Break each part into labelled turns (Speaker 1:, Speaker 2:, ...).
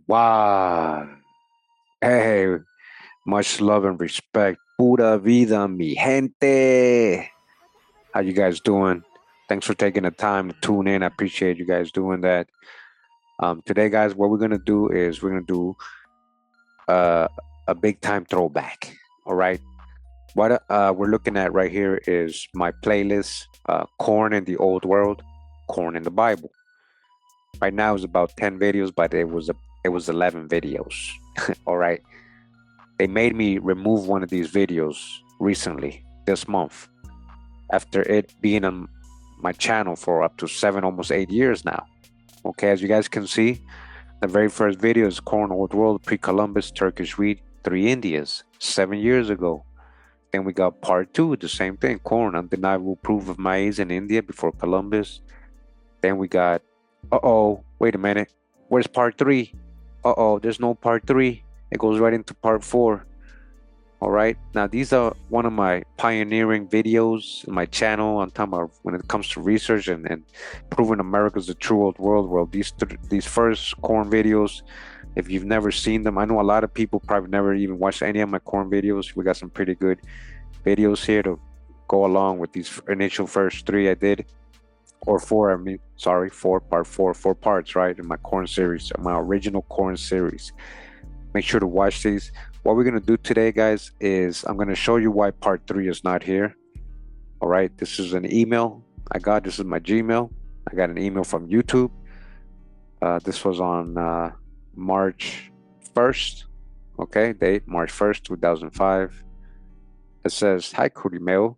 Speaker 1: Wow. Hey, much love and respect. Pura vida, mi gente. How you guys doing? Thanks for taking the time to tune in. I appreciate you guys doing that. Today, guys, what we're gonna do is we're gonna do uh, a big time throwback. All right. What we're looking at right here is my playlist, Corn in the Old World, Corn in the Bible. Right now it's about 10 videos, but it was 11 videos. All right. They made me remove one of these videos recently, this month, after it being on my channel for up to 7, almost 8 years now. Okay, as you guys can see, the very first video is Corn Old World, Pre-Columbus, Turkish Wheat, Three Indias, 7 years ago. Then we got part two, the same thing, Corn, Undeniable Proof of Maize in India before Columbus. Then we got, wait a minute, where's part three? There's no part three. It goes right into part four. All right. Now, these are one of my pioneering videos in my channel. I'm talking about when it comes to research and proving America's the true old world. Well, these first corn videos, if you've never seen them, I know a lot of people probably never even watched any of my corn videos. We got some pretty good videos here to go along with these initial first three I did, or four. I mean, sorry, part four, 4 parts, right? In my corn series, my original corn series. Make sure to watch these. What we're going to do today, guys, is I'm going to show you why part three is not here. All right. This is an email I got. This is my Gmail. I got an email from YouTube. This was on March 1st. Okay. Date March 1st, 2005. It says, "Hi, Kurimeo.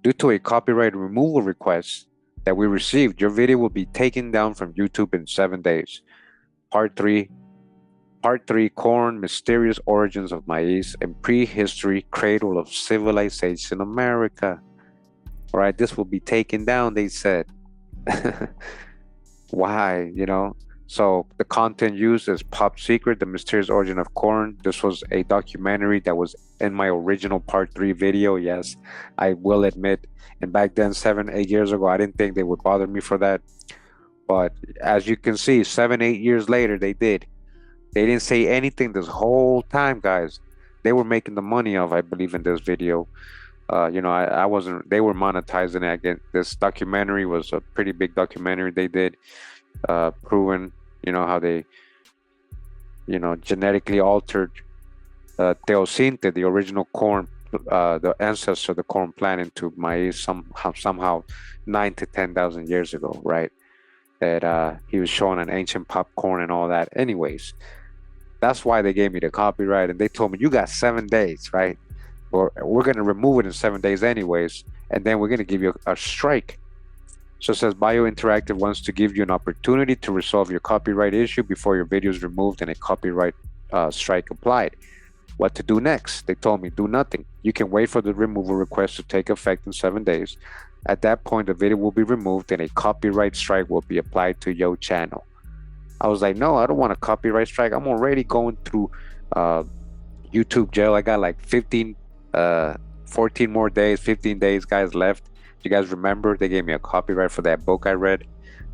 Speaker 1: Due to a copyright removal request that we received, your video will be taken down from YouTube in 7 days. Part three, Corn, Mysterious Origins of Maize and Prehistory, Cradle of Civilization America." All right, this will be taken down, they said. Why, So the content used is Pop Secret, The Mysterious Origin of Corn. This was a documentary that was in my original part three video. Yes, I will admit. And back then, 7, 8 years ago, I didn't think they would bother me for that. But as you can see, 7, 8 years later, they did. They didn't say anything this whole time, guys. They were making the money off, I believe, in this video. I wasn't, they were monetizing it. Again, this documentary was a pretty big documentary they did, proving, how they, genetically altered Teosinte, the original corn, the ancestor of the corn plant, into maize somehow 9 to 10,000 years ago, right? That he was showing an ancient popcorn and all that. Anyways, that's why they gave me the copyright, and they told me, you got 7 days, right? Or we're going to remove it in 7 days anyways, and then we're going to give you a strike. So it says Bio Interactive wants to give you an opportunity to resolve your copyright issue before your video is removed and a copyright strike applied. What to do next? They told me, do nothing. You can wait for the removal request to take effect in 7 days. At that point, the video will be removed and a copyright strike will be applied to your channel. I was like, no, I don't want a copyright strike. I'm already going through YouTube jail. I got like 14 more days, 15 days, guys, left. You guys remember they gave me a copyright for that book I read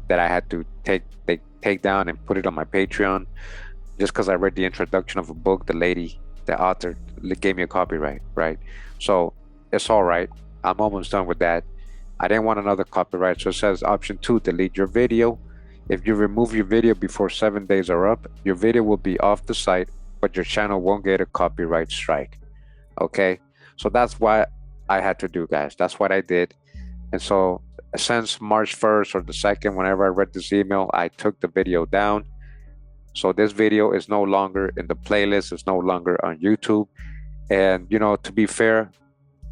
Speaker 1: that I had to take down and put it on my Patreon just because I read the introduction of a book. The author gave me a copyright, right? So it's all right. I'm almost done with that. I didn't want another copyright. So it says option 2, delete your video. If you remove your video before 7 days are up, your video will be off the site, but your channel won't get a copyright strike. Okay, so that's what I had to do, guys. That's what I did. And so since March 1st or the 2nd, whenever I read this email, I took the video down. So this video is no longer in the playlist. It's no longer on YouTube. And, to be fair,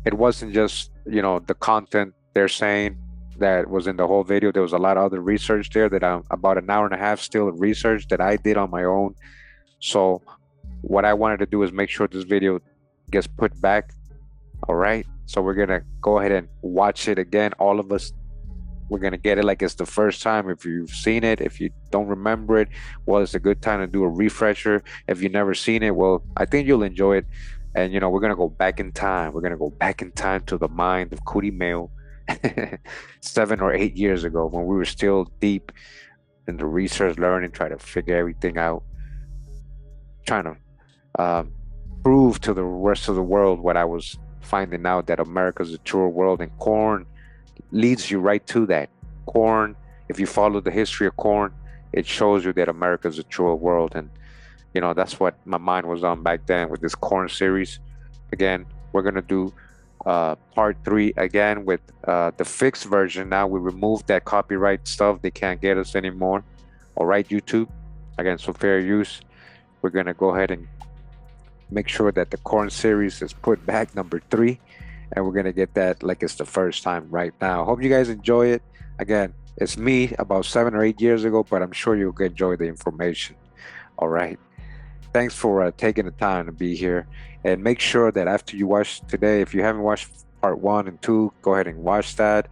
Speaker 1: it wasn't just, the content they're saying that was in the whole video. There was a lot of other research there that I'm about an hour and a half still of research that I did on my own. So what I wanted to do is make sure this video gets put back. All right. So we're going to go ahead and watch it again. All of us, we're going to get it like it's the first time. If you've seen it, if you don't remember it, well, it's a good time to do a refresher. If you've never seen it, well, I think you'll enjoy it. And, we're going to go back in time. We're going to go back in time to the mind of Kurimeo 7 or 8 years ago, when we were still deep in the research, learning, trying to figure everything out. trying to prove to the rest of the world what I was finding out, that America's a truer world, and corn leads you right to that. Corn, if you follow the history of corn, it shows you that America's a truer world. And that's what my mind was on back then with this corn series. Again, we're gonna do part 3 again with the fixed version. Now we removed that copyright stuff, they can't get us anymore. All right, YouTube, again, so fair use. We're gonna go ahead and make sure that the corn series is put back number 3, and we're gonna get that like it's the first time right now. Hope you guys enjoy it. Again, it's me about 7 or 8 years ago, but I'm sure you'll enjoy the information. All right, thanks for taking the time to be here, and make sure that after you watch today, if you haven't watched part 1 and 2, go ahead and watch that.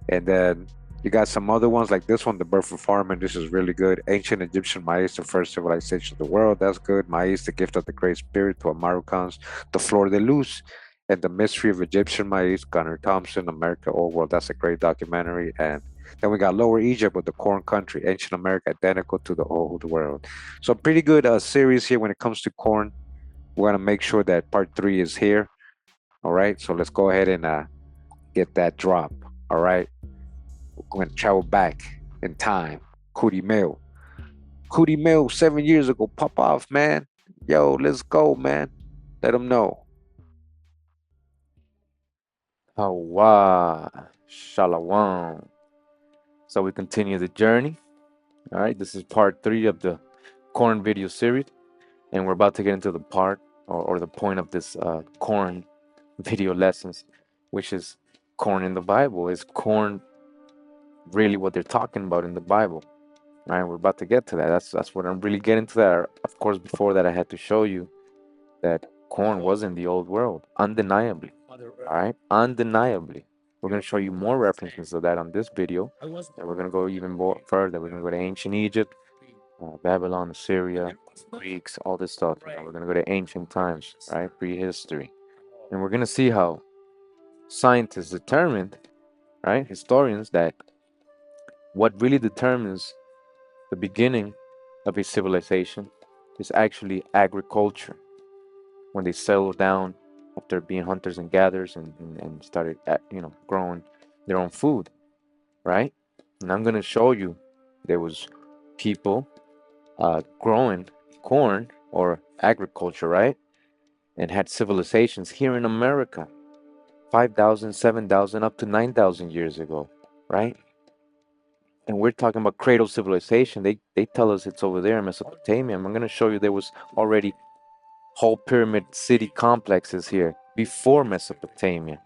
Speaker 1: And then you got some other ones like this one, The Birth of Farming. This is really good. Ancient Egyptian Maize, the first civilization of the world. That's good. Maize, the gift of the Great Spirit to Americans. The Flor de Luz and the Mystery of Egyptian Maize. Gunnar Thompson, America Old World. That's a great documentary. And then we got Lower Egypt with the Corn Country. Ancient America, identical to the Old World. So pretty good series here when it comes to corn. We're going to make sure that part 3 is here. All right. So let's go ahead and get that drop. All right. We're going to travel back in time. Kurimeo. Kurimeo 7 years ago. Pop off, man. Yo, let's go, man. Let them know.
Speaker 2: Hawa, Shalom. So we continue the journey. All right, this is part 3 of the corn video series, and we're about to get into the part or the point of this corn video lessons, which is corn in the Bible. Is corn really what they're talking about in the Bible? All right, we're about to get to that. That's what I'm really getting to that. Of course, before that, I had to show you that corn was in the old world, undeniably. All right, undeniably. We're going to show you more references of that on this video, and we're going to go even more further. We're going to go to ancient Egypt, Babylon, Assyria, Greeks, all this stuff. We're going to go to ancient times, right, prehistory, and we're going to see how scientists determined, right, historians, that what really determines the beginning of a civilization is actually agriculture. When they settled down after being hunters and gatherers, and started growing their own food, right? And I'm gonna show you there was people growing corn or agriculture, right? And had civilizations here in America 5,000, 7,000, up to 9,000 years ago, right? And we're talking about cradle civilization. They tell us it's over there in Mesopotamia. I'm gonna show you there was already whole pyramid city complexes here before Mesopotamia,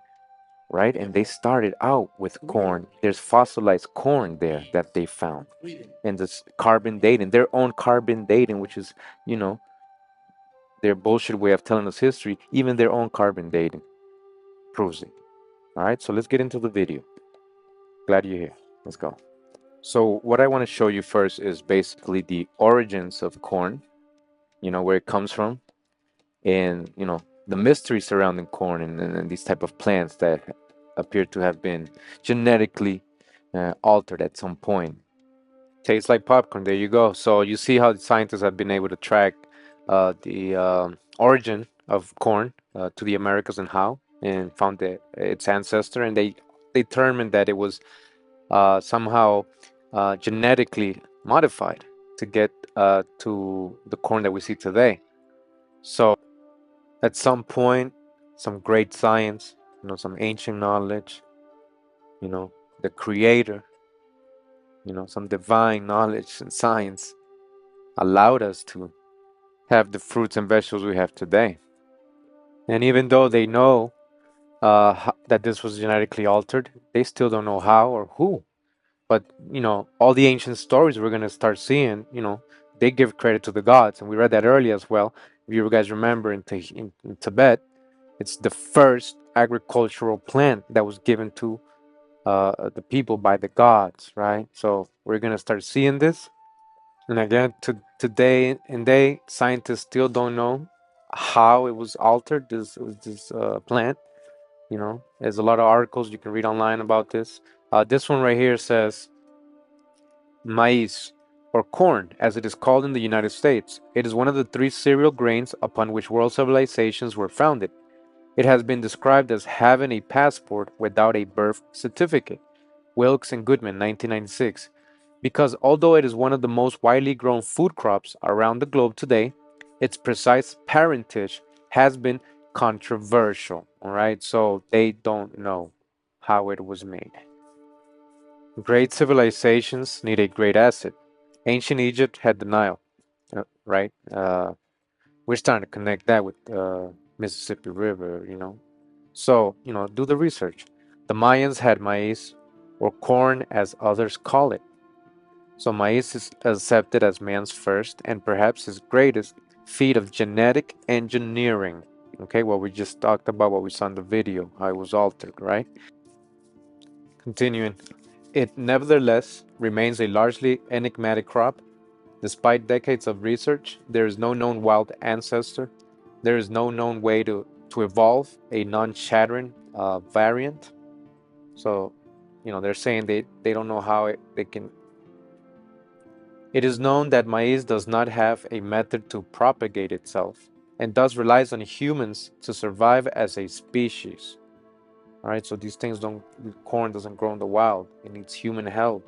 Speaker 2: right? And they started out with corn. There's fossilized corn there that they found. And this carbon dating, their own carbon dating, which is, you know, their bullshit way of telling us history, even their own carbon dating proves it. All right, so let's get into the video. Glad you're here. Let's go. So, what I want to show you first is basically the origins of corn, where it comes from, and the mystery surrounding corn, and these type of plants that appear to have been genetically altered at some point. Tastes like popcorn. There you go. So you see how the scientists have been able to track the origin of corn to the Americas, and how, and found its ancestor, and they determined that it was somehow genetically modified to get to the corn that we see today. So at some point, some great science, some ancient knowledge, the creator, some divine knowledge and science allowed us to have the fruits and vegetables we have today. And even though they know that this was genetically altered, they still don't know how or who. But, all the ancient stories we're going to start seeing, they give credit to the gods. And we read that earlier as well. If you guys remember, in Tibet, it's the first agricultural plant that was given to the people by the gods, right? So we're gonna start seeing this. And again, today, scientists still don't know how it was altered. This plant. There's a lot of articles you can read online about this. This one right here says maize. or corn, as it is called in the United States. It is one of the three cereal grains upon which world civilizations were founded. It has been described as having a passport without a birth certificate. Wilkes and Goodman, 1996. Because although it is one of the most widely grown food crops around the globe today, its precise parentage has been controversial. All right, so they don't know how it was made. Great civilizations need a great asset. Ancient Egypt had the Nile, right? We're starting to connect that with Mississippi River, So, do the research. The Mayans had maize, or corn as others call it. So maize is accepted as man's first and perhaps his greatest feat of genetic engineering. Okay, what we just talked about, what we saw in the video, how it was altered, right? Continuing. It nevertheless remains a largely enigmatic crop. Despite decades of research, there is no known wild ancestor. There is no known way to evolve a non-shattering variant. So, they're saying they don't know how they can. It is known that maize does not have a method to propagate itself and thus relies on humans to survive as a species. All right, so these things don't, corn doesn't grow in the wild. It needs human help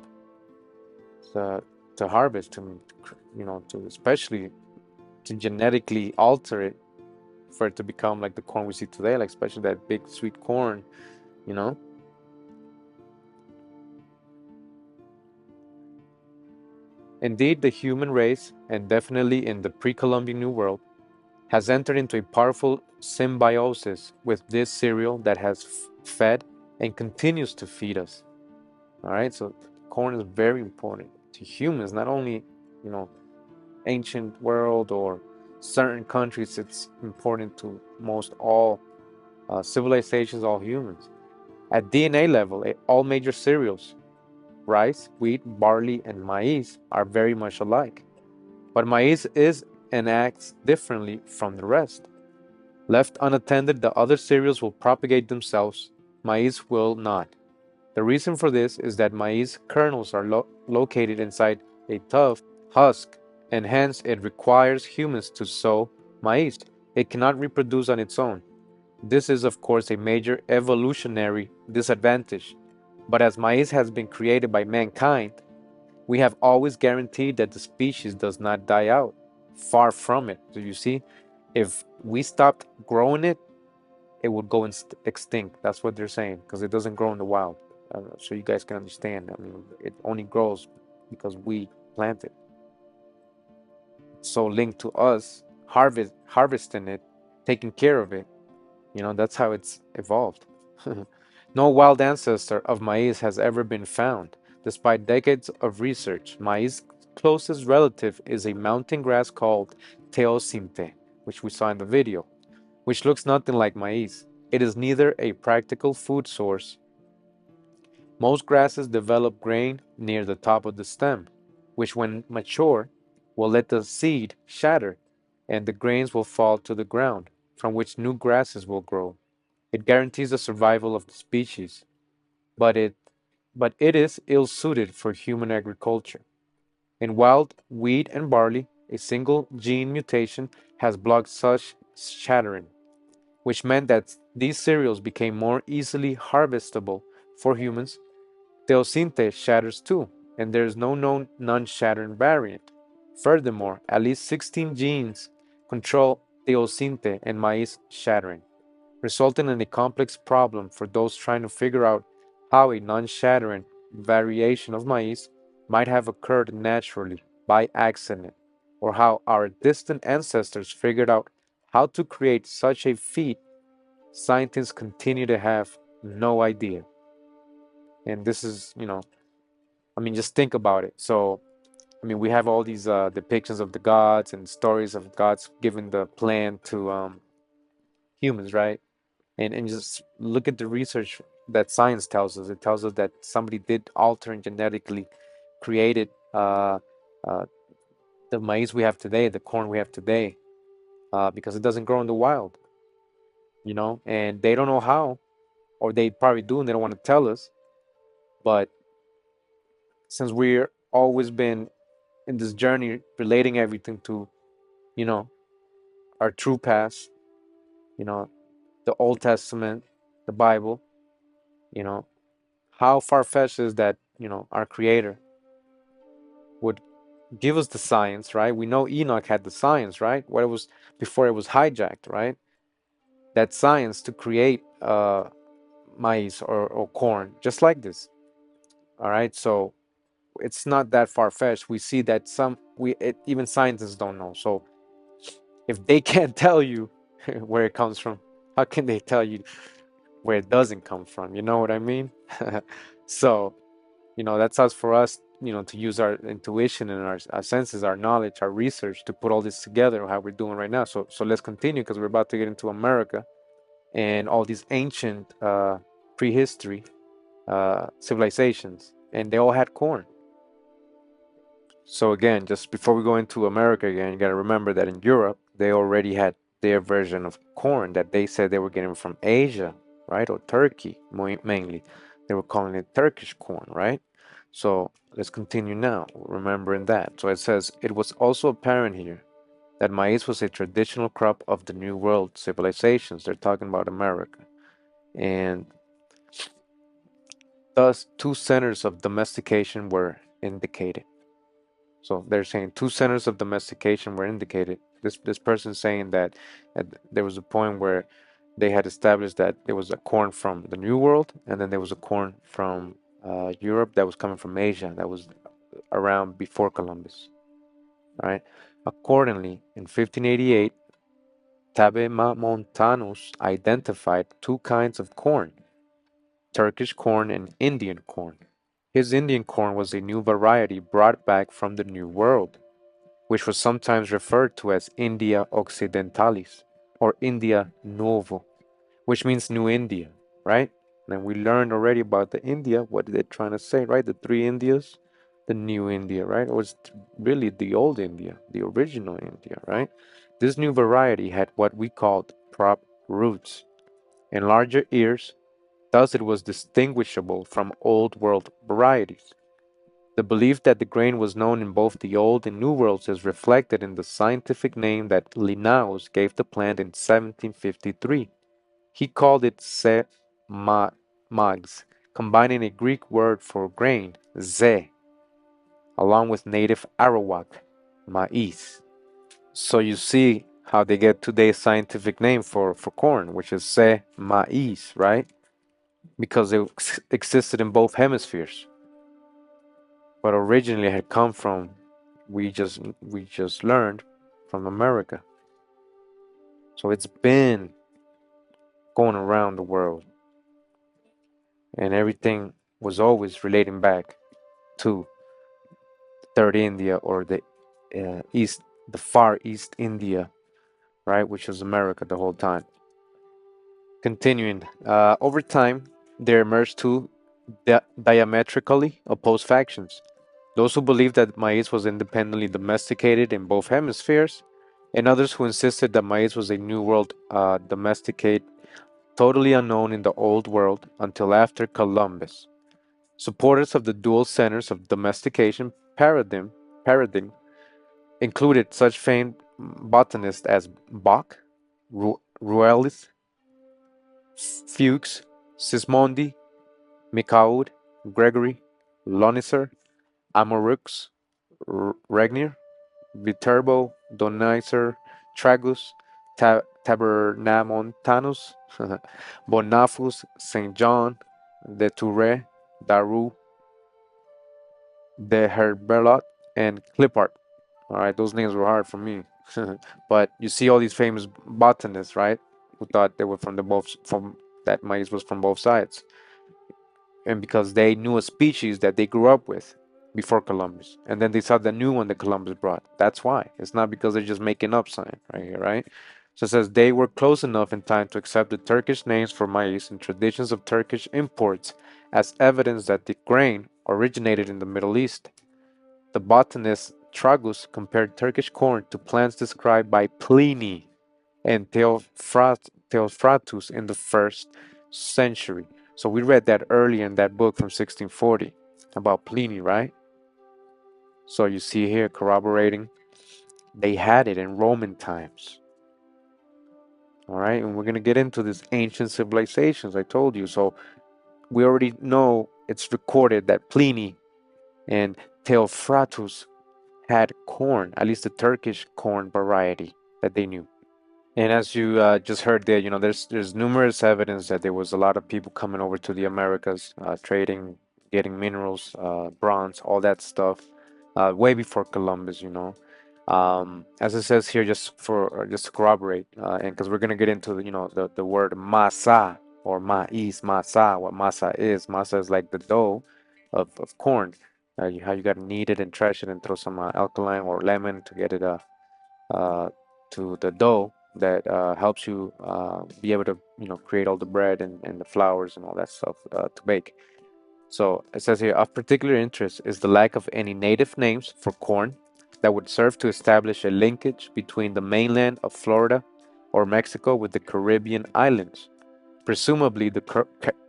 Speaker 2: to, to harvest, to especially to genetically alter it for it to become like the corn we see today, like especially that big sweet corn, you know. Indeed, the human race, and definitely in the pre-Columbian New World, has entered into a powerful symbiosis with this cereal that has fed and continues to feed us. All right, so corn is very important to humans, not only, you know, ancient world or certain countries. It's important to most all civilizations, all humans. At DNA level, all major cereals, rice, wheat, barley, and maize, are very much alike. But maize is and acts differently from the rest. Left unattended, the other cereals will propagate themselves. Maize will not. The reason for this is that maize kernels are located inside a tough husk, and hence it requires humans to sow maize. It cannot reproduce on its own. This is, of course, a major evolutionary disadvantage. But as maize has been created by mankind, we have always guaranteed that the species does not die out. Far from it. Do you see? If we stopped growing it, it would go extinct. That's what they're saying because it doesn't grow in the wild. So you guys can understand. I mean, it only grows because we plant it. So linked to us harvesting it, taking care of it. That's how it's evolved. No wild ancestor of maize has ever been found. Despite decades of research, maize's closest relative is a mountain grass called teosinte, which we saw in the video, which looks nothing like maize. It is neither a practical food source. Most grasses develop grain near the top of the stem, which when mature will let the seed shatter and the grains will fall to the ground, from which new grasses will grow. It guarantees the survival of the species, but it is ill suited for human agriculture. In wild wheat and barley, a single gene mutation has blocked such shattering, which meant that these cereals became more easily harvestable for humans. Teosinte shatters too, and there is no known non-shattering variant. Furthermore, at least 16 genes control teosinte and maize shattering, resulting in a complex problem for those trying to figure out how a non-shattering variation of maize might have occurred naturally by accident, or how our distant ancestors figured out how to create such a feat. Scientists continue to have no idea. And this is, I mean, just think about it. So, I mean, we have all these depictions of the gods and stories of gods giving the plan to humans, right? And just look at the research that science tells us. It tells us that somebody did alter and genetically created uh, the maize we have today, the corn we have today, because it doesn't grow in the wild, and they don't know how, or they probably do and they don't want to tell us. But since we're always been in this journey, relating everything to, you know, our true past, you know, the Old Testament, the Bible, you know, how far-fetched is that, our Creator would give us the science, right? We know Enoch had the science, right? What it was before it was hijacked, right? That science to create maize or corn, just like this. All right, so it's not that far-fetched. We see that even scientists don't know. So if they can't tell you where it comes from, how can they tell you where it doesn't come from? You know what I mean? So, that's us for us, to use our intuition and our senses, our knowledge, our research to put all this together, how we're doing right now. So let's continue because we're about to get into America and all these ancient prehistory civilizations, and they all had corn. So again, just before we go into America again, you got to remember that in Europe, they already had their version of corn that they said they were getting from Asia, right? Or Turkey, mainly. They were calling it Turkish corn, right? So let's continue now, remembering that. So it says, it was also apparent here that maize was a traditional crop of the New World civilizations. They're talking about America. And thus, two centers of domestication were indicated. So they're saying two centers of domestication were indicated. This person's saying that there was a point where they had established that there was a corn from the New World, and then there was a corn from Europe that was coming from Asia that was around before Columbus. All right. Accordingly, in 1588, Montanus identified two kinds of corn: Turkish corn and Indian corn. His Indian corn was a new variety brought back from the New World, which was sometimes referred to as India Occidentalis or India Nuovo, which means New India, right? And we learned already about the India, what they're trying to say, right? The three Indias, the New India, right? It was really the old India, the original India, right? This new variety had what we called prop roots and larger ears, thus it was distinguishable from old world varieties. The belief that the grain was known in both the Old and New Worlds is reflected in the scientific name that Linnaeus gave the plant in 1753. He called it mags, combining a Greek word for grain, ze, along with native Arawak, maize. So you see how they get today's scientific name for corn, which is maize, right? Because it existed in both hemispheres, but originally had come from, we just learned, from America. So it's been going around the world, and everything was always relating back to Third India, or the east, the far East India, right, which was America the whole time. Continuing, over time, there emerged two diametrically opposed factions: those who believed that maize was independently domesticated in both hemispheres, and others who insisted that maize was a New World domesticate, totally unknown in the Old World until after Columbus. Supporters of the dual centers of domestication paradigm included such famed botanists as Bach, Ruelis, Fuchs, Sismondi, Micaud, Gregory, Lonisser, Amorux, Regnier, Viterbo, Donizer, Tragus, Tabernamontanus, Bonafus, Saint John, de Touré, Daru, de Herbelot, and Clippart. All right, those names were hard for me. But you see all these famous botanists, right? Who thought they were from that maize was from both sides, and because they knew a species that they grew up with before Columbus, and then they saw the new one that Columbus brought. That's why. It's not because they're just making up something right here, right? So it says they were close enough in time to accept the Turkish names for maize and traditions of Turkish imports as evidence that the grain originated in the Middle East. The botanist Tragus compared Turkish corn to plants described by Pliny and Theophratus in the first century. So we read that earlier in that book from 1640 about Pliny, right? So you see here corroborating they had it in Roman times. All right, and we're going to get into these ancient civilizations I told you. So we already know it's recorded that Pliny and Theophrastus had corn, at least the Turkish corn variety that they knew. And as you just heard there, there's numerous evidence that there was a lot of people coming over to the Americas, trading, getting minerals, bronze, all that stuff, way before Columbus. As it says here, just to corroborate, and because we're gonna get into the word masa or maize, masa. What masa is like the dough of corn. How you gotta knead it and thresh it and throw some alkaline or lemon to get it uh, to the dough that helps you be able to create all the bread and the flours and all that stuff to bake. So it says here, of particular interest is the lack of any native names for corn that would serve to establish a linkage between the mainland of Florida or Mexico with the Caribbean islands. Presumably, the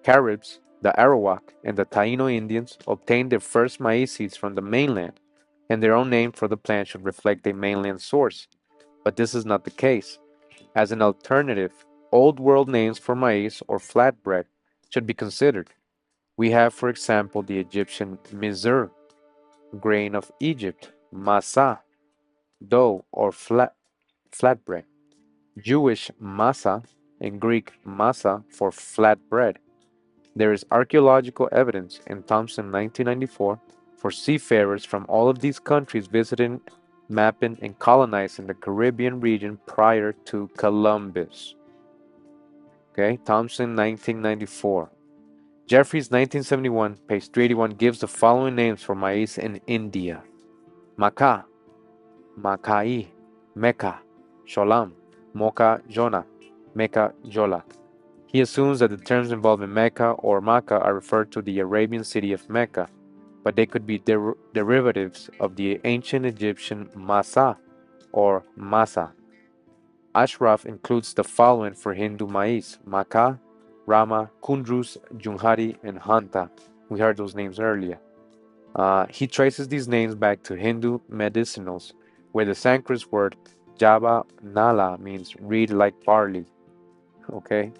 Speaker 2: Caribs, the Arawak, and the Taino Indians obtained their first maize seeds from the mainland, and their own name for the plant should reflect a mainland source. But this is not the case. As an alternative, Old World names for maize or flatbread should be considered. We have, for example, the Egyptian mizr, grain of Egypt, masa, dough or flatbread, Jewish masa, and Greek masa for flatbread. There is archaeological evidence in Thompson 1994 for seafarers from all of these countries visiting, mapping, and colonizing the Caribbean region prior to Columbus. Okay, Thompson 1994. Jeffries 1971, page 381, gives the following names for maize in India: Maca, Makai, Mecca, Sholam, Mocha Jona, Mecca Jola. He assumes that the terms involving Mecca or Makkah are referred to the Arabian city of Mecca, but they could be derivatives of the ancient Egyptian Masa or Masa. Ashraf includes the following for Hindu maize: Makkah, Rama, Kundrus, Junhari, and Hanta. We heard those names earlier. He traces these names back to Hindu medicinals, where the Sanskrit word Java Nala means reed like barley. Okay,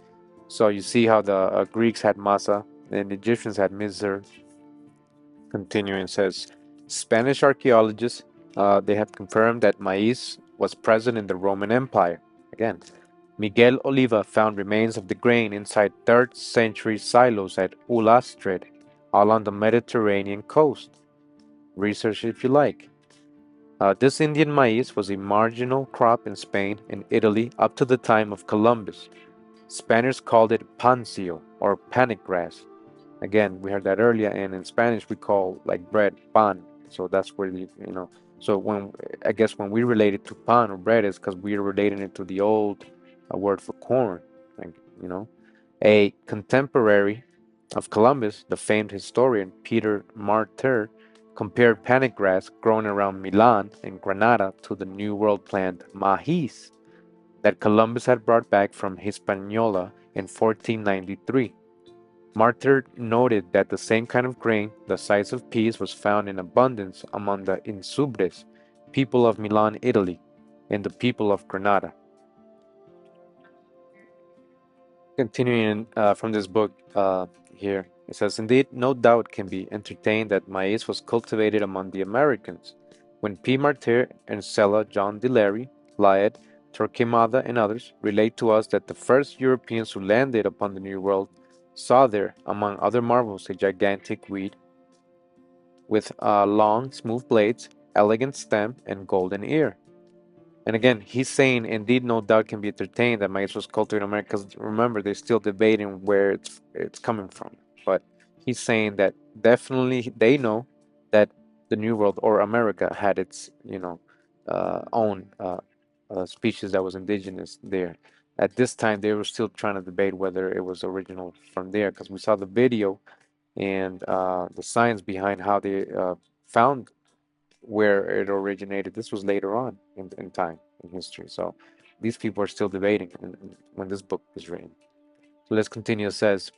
Speaker 2: so you see how the Greeks had masa and the Egyptians had mizr. Continuing says, Spanish archaeologists they have confirmed that maize was present in the Roman Empire. Again, Miguel Oliva found remains of the grain inside 3rd century silos at Ulastred, along the Mediterranean coast. Research if you like. This Indian maize was a marginal crop in Spain and Italy up to the time of Columbus. Spaniards called it pansio or panic grass. Again, we heard that earlier, and in Spanish we call like bread pan. So that's where So when we relate it to pan or bread, is because we are relating it to the old word for corn. Like a contemporary of Columbus, the famed historian Peter Martyr, compared panic grass growing around Milan and Granada to the New World plant maize that Columbus had brought back from Hispaniola in 1493. Martyr noted that the same kind of grain, the size of peas, was found in abundance among the Insubres, people of Milan, Italy, and the people of Granada. Continuing from this book here, it says, Indeed, no doubt can be entertained that maize was cultivated among the Americans. When P. Martyr and Sella John Dillary, Lyad, Torquemada, and others relate to us that the first Europeans who landed upon the New World saw there, among other marvels, a gigantic weed with long, smooth blades, elegant stem, and golden ear. And again, he's saying, indeed, no doubt can be entertained that maize was cultivated in America. Because remember, they're still debating where it's coming from. But he's saying that definitely they know that the New World or America had its, own species that was indigenous there. At this time, they were still trying to debate whether it was original from there, because we saw the video and the science behind how they found where it originated. This was later on in time in history. So these people are still debating when this book was written. So let's continue. It says,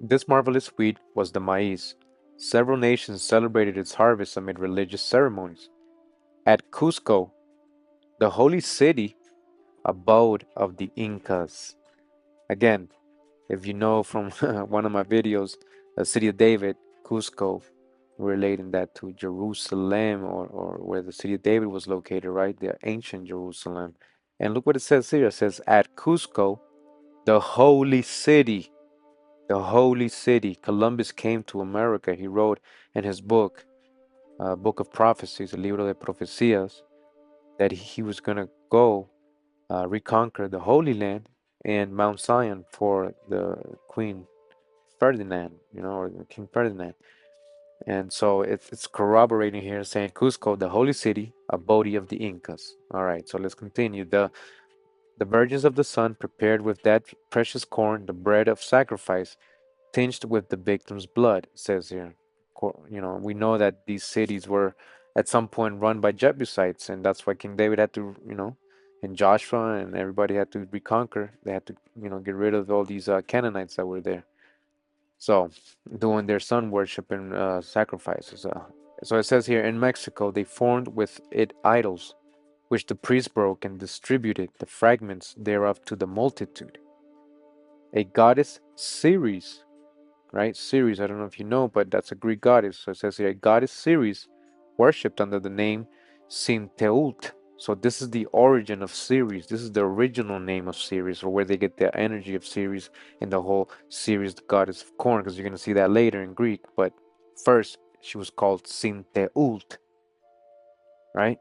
Speaker 2: This marvelous wheat was the maize, Several nations celebrated its harvest amid religious ceremonies. At Cusco, the holy city, abode of the Incas. Again, if you know from one of my videos, the city of David, Cusco, relating that to Jerusalem, or where the city of David was located, right? The ancient Jerusalem. And look what it says here. It says, at Cusco, the holy city, the holy city. Columbus came to America. He wrote in his book, Book of Prophecies, el libro de profecías, that he was going to go reconquer the Holy Land and Mount Zion for the Queen Ferdinand, or King Ferdinand. And so it's corroborating here, saying Cusco, the holy city, abode of the Incas. All right, so let's continue. The virgins of the sun prepared with that precious corn the bread of sacrifice, tinged with the victim's blood, it says here. We know that these cities were at some point run by Jebusites, and that's why King David had to, and Joshua and everybody had to reconquer. They had to, get rid of all these Canaanites that were there. So, doing their sun worship and sacrifices. So it says here, in Mexico, they formed with it idols, which the priests broke and distributed the fragments thereof to the multitude. A goddess Ceres, right? Ceres, I don't know if you know, but that's a Greek goddess. So it says here, a goddess Ceres, worshipped under the name Sinteult. So this is the origin of Ceres. This is the original name of Ceres, or where they get the energy of Ceres and the whole Ceres, the goddess of corn, because you're going to see that later in Greek. But first, she was called Sinteult, right?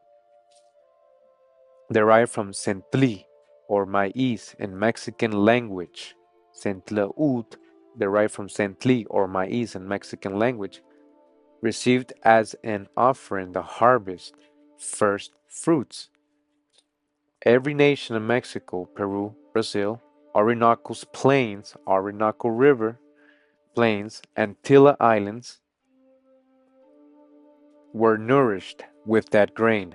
Speaker 2: Derived from Centli, or maize in Mexican language. Centleult, derived from Centli, or maize in Mexican language, received as an offering the harvest, first fruits. Every nation in Mexico, Peru, Brazil, Orinoco's plains, Orinoco River plains, and Tila Islands were nourished with that grain.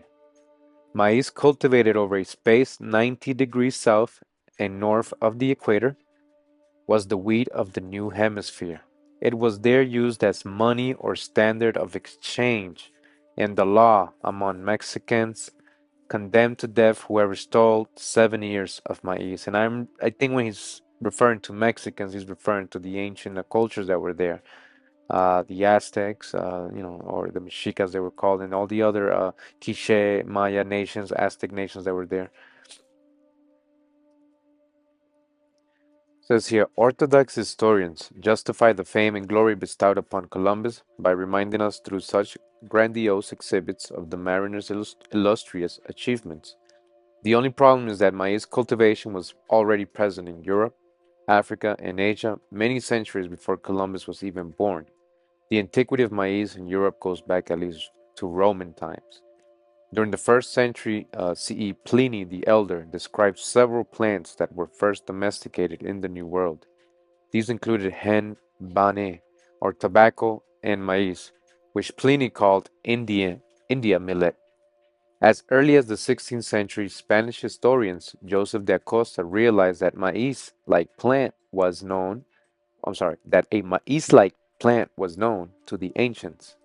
Speaker 2: Maize cultivated over a space 90 degrees south and north of the equator was the wheat of the new hemisphere. It was there used as money or standard of exchange, and the law among Mexicans condemned to death whoever stole 7 years of maize. And I think when he's referring to Mexicans, he's referring to the ancient cultures that were there, the Aztecs, or the Mexicas they were called, and all the other Quiche, Maya nations, Aztec nations that were there. Says here, Orthodox historians justify the fame and glory bestowed upon Columbus by reminding us through such grandiose exhibits of the mariner's illustrious achievements. The only problem is that maize cultivation was already present in Europe, Africa, and Asia many centuries before Columbus was even born. The antiquity of maize in Europe goes back at least to Roman times. During the first century CE, Pliny the Elder described several plants that were first domesticated in the New World. These included henbane, or tobacco, and maize, which Pliny called India millet. As early as the 16th century, Spanish historians Joseph de Acosta realized that that a maize-like plant was known to the ancients,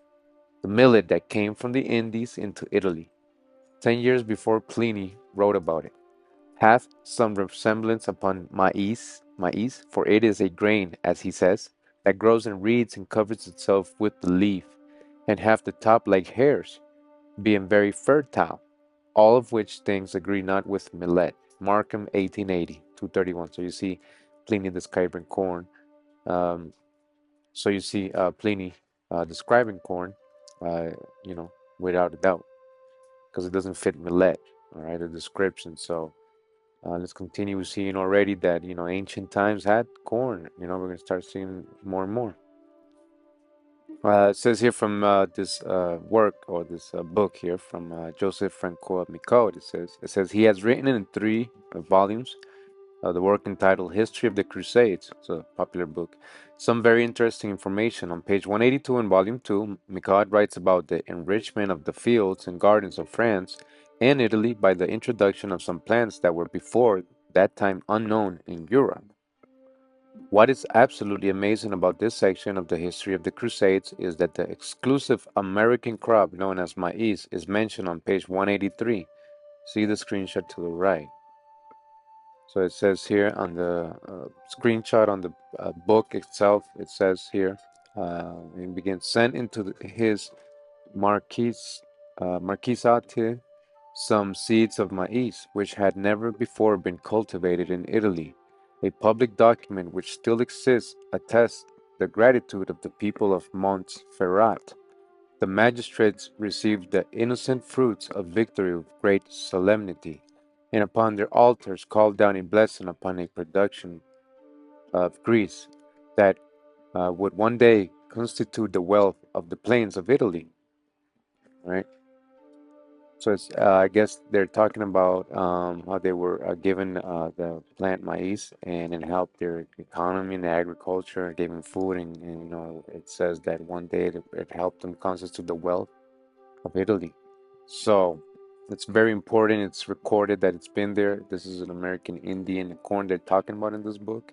Speaker 2: the millet that came from the Indies into Italy. 10 years before Pliny wrote about it, hath some resemblance upon maize, for it is a grain, as he says, that grows in reeds and covers itself with the leaf, and hath the top like hairs, being very fertile, all of which things agree not with millet. Markham, 1880, 231. So you see Pliny describing corn. Um, so you see Pliny describing corn, uh, you know, without a doubt, because it doesn't fit millet, all right, the description. So let's continue seeing already that, ancient times had corn. We're going to start seeing more and more. It says here from this work, or this book here from Joseph Francois Micod. It says he has written in 3 volumes the work entitled History of the Crusades. It's a popular book. Some very interesting information. On page 182 in volume 2, Micod writes about the enrichment of the fields and gardens of France and Italy by the introduction of some plants that were before that time unknown in Europe. What is absolutely amazing about this section of the history of the Crusades is that the exclusive American crop known as maize is mentioned on page 183. See the screenshot to the right. So it says here on the screenshot on the book itself, it says here, it begins, sent into his marquise, marquisate some seeds of maize, which had never before been cultivated in Italy. A public document which still exists attests the gratitude of the people of Montferrat. The magistrates received the innocent fruits of victory with great solemnity, and upon their altars called down a blessing upon a production of Greece that would one day constitute the wealth of the plains of Italy. Right. So it's, I guess they're talking about how they were given the plant maize and it helped their economy and agriculture, gave them food, and you know it says that one day it helped them constitute the wealth of Italy. So it's very important. It's recorded that it's been there. This is an American Indian corn they're talking about in this book.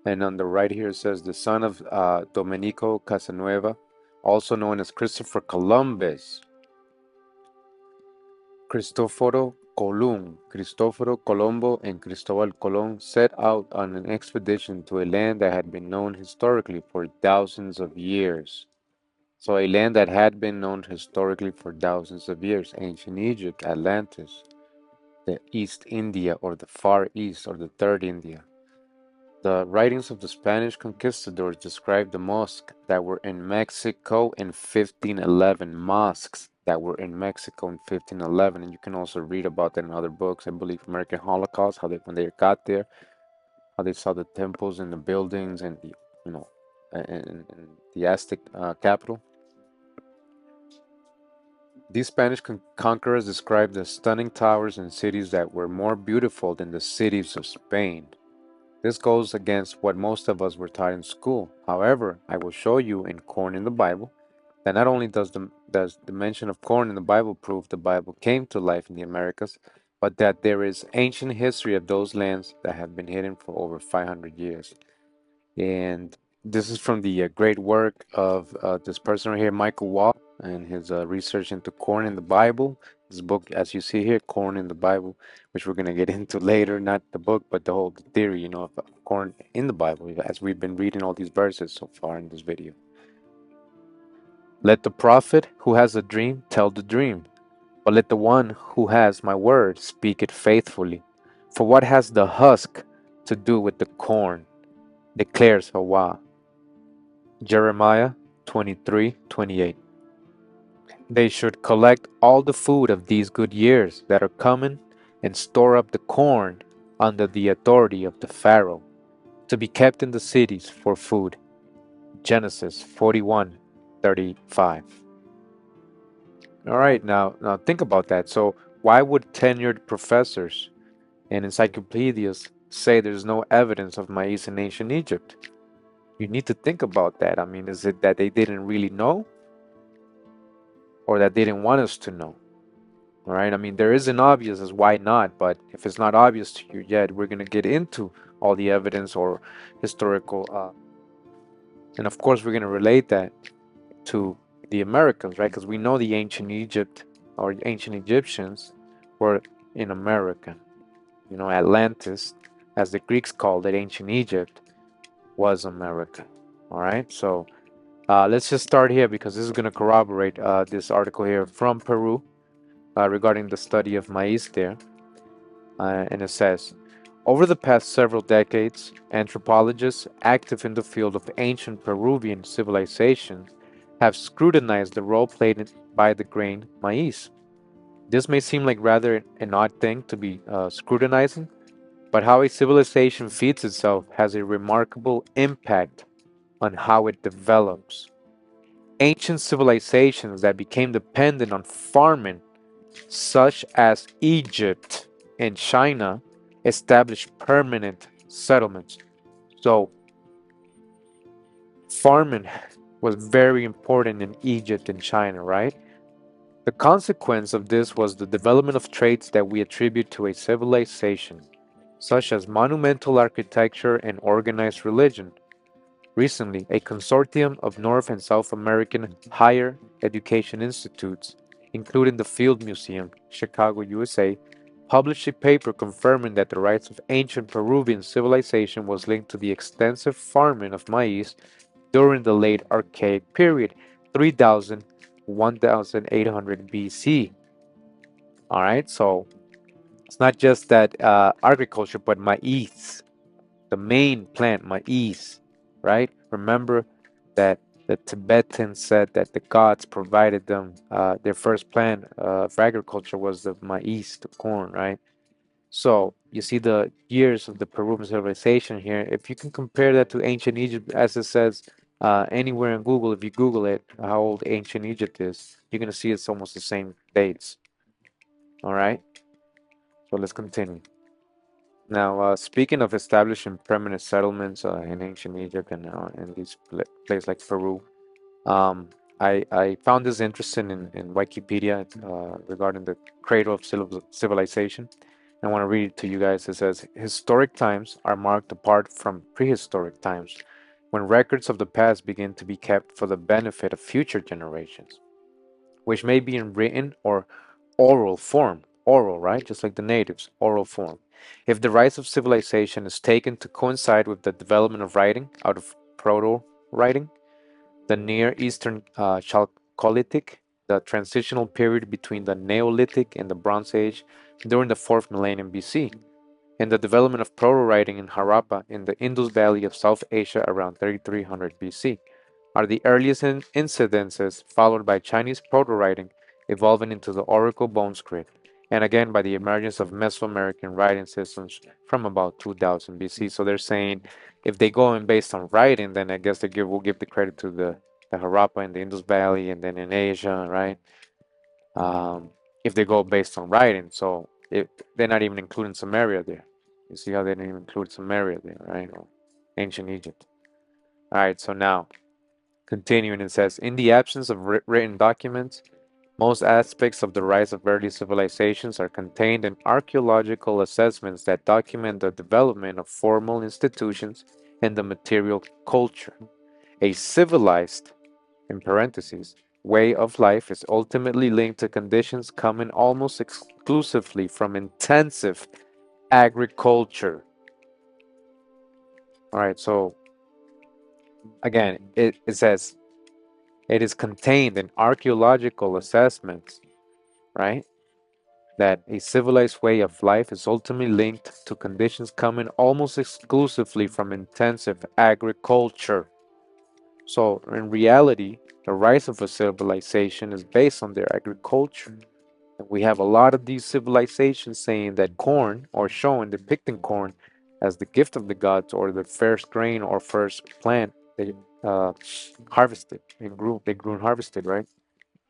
Speaker 2: And on the right here it says the son of Domenico Casanueva, also known as Christopher Columbus. Cristoforo Colombo, and Cristobal Colon set out on an expedition to a land that had been known historically for thousands of years. So, a land that had been known historically for thousands of years, ancient Egypt, Atlantis, the East India, or the Far East, or the Third India. The writings of the Spanish conquistadors describe the mosques that were in Mexico in 1511. Mosques that were in Mexico in 1511, and you can also read about that in other books. I believe American Holocaust, how they when they got there, how they saw the temples and the buildings and the you know and the Aztec capital. These Spanish conquerors described the stunning towers and cities that were more beautiful than the cities of Spain. This goes against what most of us were taught in school. However, I will show you in Corn in the Bible that not only does the mention of corn in the Bible prove the Bible came to life in the Americas, but that there is ancient history of those lands that have been hidden for over 500 years. And this is from the great work of this person right here, Michael Wall, and his research into corn in the Bible. This book, as you see here, Corn in the Bible, which we're going to get into later, not the book, but the whole theory, you know, of corn in the Bible, as we've been reading all these verses so far in this video. Let the prophet who has a dream tell the dream, but let the one who has my word speak it faithfully. For what has the husk to do with the corn? Declares Hawa. Jeremiah 23:28. They should collect all the food of these good years that are coming and store up the corn under the authority of the Pharaoh, to be kept in the cities for food. Genesis 41:35. All right, now think about that. So why would tenured professors and encyclopedias say there's no evidence of maize in ancient Egypt? You need to think about that. I mean, is it that they didn't really know, or that they didn't want us to know? All right. I mean, there isn't obvious as why not, but if it's not obvious to you yet, we're going to get into all the evidence or historical, and of course, we're going to relate that to the Americans, right? Because we know the ancient Egypt or ancient Egyptians were in America. You know, Atlantis, as the Greeks called it, ancient Egypt was America. All right. So let's just start here because this is going to corroborate this article here from Peru regarding the study of maize there. And it says, over the past several decades, anthropologists active in the field of ancient Peruvian civilization have scrutinized the role played by the grain maize. This may seem like rather an odd thing to be scrutinizing, but how a civilization feeds itself has a remarkable impact on how it develops. Ancient civilizations that became dependent on farming, such as Egypt and China, established permanent settlements. So, farming was very important in Egypt and China, right? The consequence of this was the development of traits that we attribute to a civilization. such as monumental architecture and organized religion. Recently, a consortium of North and South American higher education institutes, including the Field Museum, Chicago, USA, published a paper confirming that the rise of ancient Peruvian civilization was linked to the extensive farming of maize during the late Archaic period, 3000 1800 BC. All right, so it's not just that agriculture, but maize, the main plant, maize, right? Remember that the Tibetans said that the gods provided them their first plant for agriculture was the maize, the corn, right? So you see the years of the Peruvian civilization here. If you can compare that to ancient Egypt, as it says anywhere in Google, if you Google it, how old ancient Egypt is, you're gonna see it's almost the same dates. All right. So let's continue. Now, speaking of establishing permanent settlements in ancient Egypt and in these places like Peru, um, I found this interesting in Wikipedia regarding the cradle of civilization. I want to read it to you guys. It says, historic times are marked apart from prehistoric times, when records of the past begin to be kept for the benefit of future generations, which may be in written or oral form. Oral, right? Just like the natives, oral form. If the rise of civilization is taken to coincide with the development of writing out of proto writing, the Near Eastern Chalcolithic, the transitional period between the Neolithic and the Bronze Age during the 4th millennium BC, and the development of proto-writing in Harappa in the Indus Valley of South Asia around 3300 BC, are the earliest incidences, followed by Chinese proto-writing evolving into the Oracle bone script, and again by the emergence of Mesoamerican writing systems from about 2000 BC. So they're saying if they go in based on writing, then I guess will give the credit to the Harappa in the Indus Valley and then in Asia, right? Um, if they go based on writing. So they're not even including Samaria there. You see how they didn't even include Samaria there, right? Or ancient Egypt. All right, so now continuing, it says, in the absence of written documents, most aspects of the rise of early civilizations are contained in archaeological assessments that document the development of formal institutions and the material culture. A civilized, in parentheses, way of life is ultimately linked to conditions coming almost exclusively from intensive agriculture. All right, so again, it says it is contained in archaeological assessments, right? That a civilized way of life is ultimately linked to conditions coming almost exclusively from intensive agriculture. So, in reality, the rise of a civilization is based on their agriculture. And we have a lot of these civilizations saying that corn, or showing, depicting corn as the gift of the gods, or the first grain or first plant they uh, harvested and grew and harvested, right?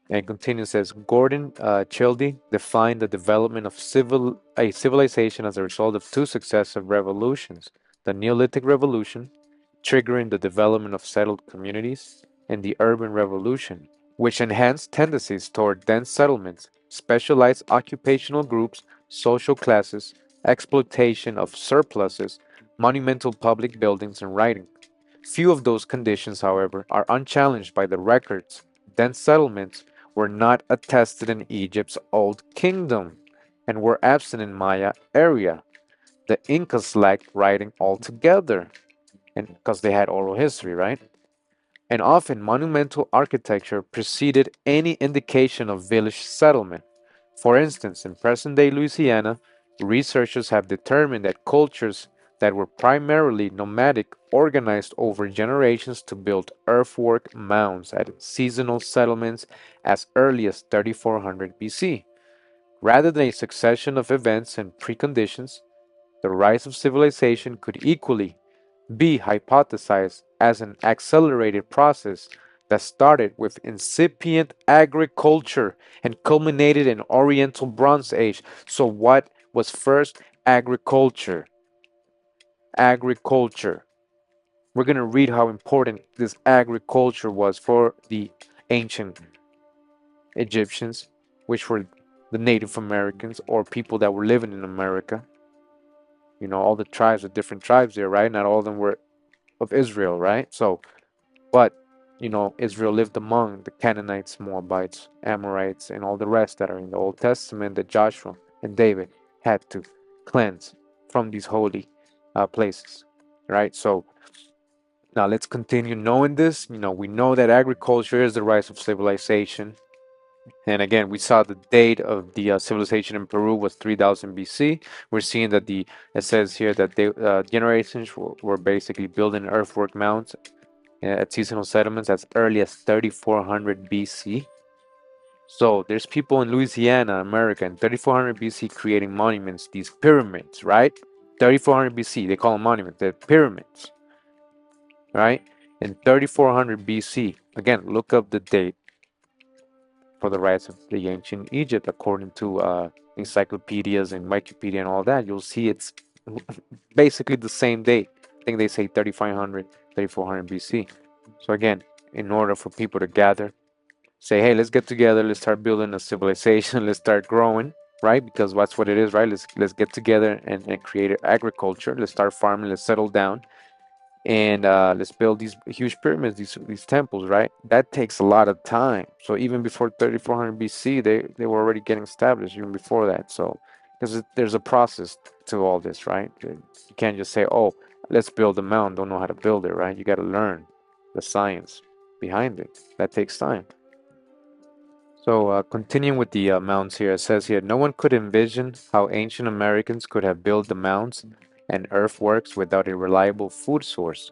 Speaker 2: And continues says Gordon Childe defined the development of a civilization as a result of two successive revolutions: the Neolithic Revolution, triggering the development of settled communities, and the Urban Revolution, which enhanced tendencies toward dense settlements, specialized occupational groups, social classes, exploitation of surpluses, monumental public buildings, and writing. Few of those conditions, however, are unchallenged by the records. Dense settlements were not attested in Egypt's Old Kingdom and were absent in Maya area. The Incas lacked writing altogether, and because they had oral history, right? And often monumental architecture preceded any indication of village settlement. For instance, in present day Louisiana, researchers have determined that cultures that were primarily nomadic organized over generations to build earthwork mounds at seasonal settlements as early as 3400 BC. Rather than a succession of events and preconditions, the rise of civilization could equally be hypothesized as an accelerated process that started with incipient agriculture and culminated in Oriental Bronze Age. So, what was first? Agriculture. Agriculture. We're going to read how important this agriculture was for the ancient Egyptians, which were the Native Americans or people that were living in America. all the tribes, the different tribes there, right? Not all of them were of Israel, right? So, but Israel lived among the Canaanites, Moabites, Amorites, and all the rest that are in the Old Testament that Joshua and David had to cleanse from these holy places, right? So now let's continue knowing this. We know that agriculture is the rise of civilization. And again, we saw the date of the civilization in Peru was 3000 BC. We're seeing that it says here that they generations were basically building earthwork mounds at seasonal settlements as early as 3400 BC. So there's people in Louisiana, America, in 3400 BC creating monuments, these pyramids, right? 3400 BC, they call them monuments, they're pyramids, right? In 3400 BC, again, look up the date for the rise of the ancient Egypt according to encyclopedias and Wikipedia and all that. You'll see it's basically the same date. I think they say 3500, 3400 BC. So again, in order for people to gather, say, hey, let's get together, let's start building a civilization, let's start growing, right? Because that's what it is, right? Let's get together and create agriculture. Let's start farming, let's settle down, and let's build these huge pyramids, these temples, right? That takes a lot of time. So even before 3400 BC, they were already getting established even before that. So because there's a process to all this, right? You can't just say, oh, let's build a mound, don't know how to build it, right? You got to learn the science behind it. That takes time. So continuing with the mounds here, it says here, no one could envision how ancient Americans could have built the mounds and earthworks without a reliable food source.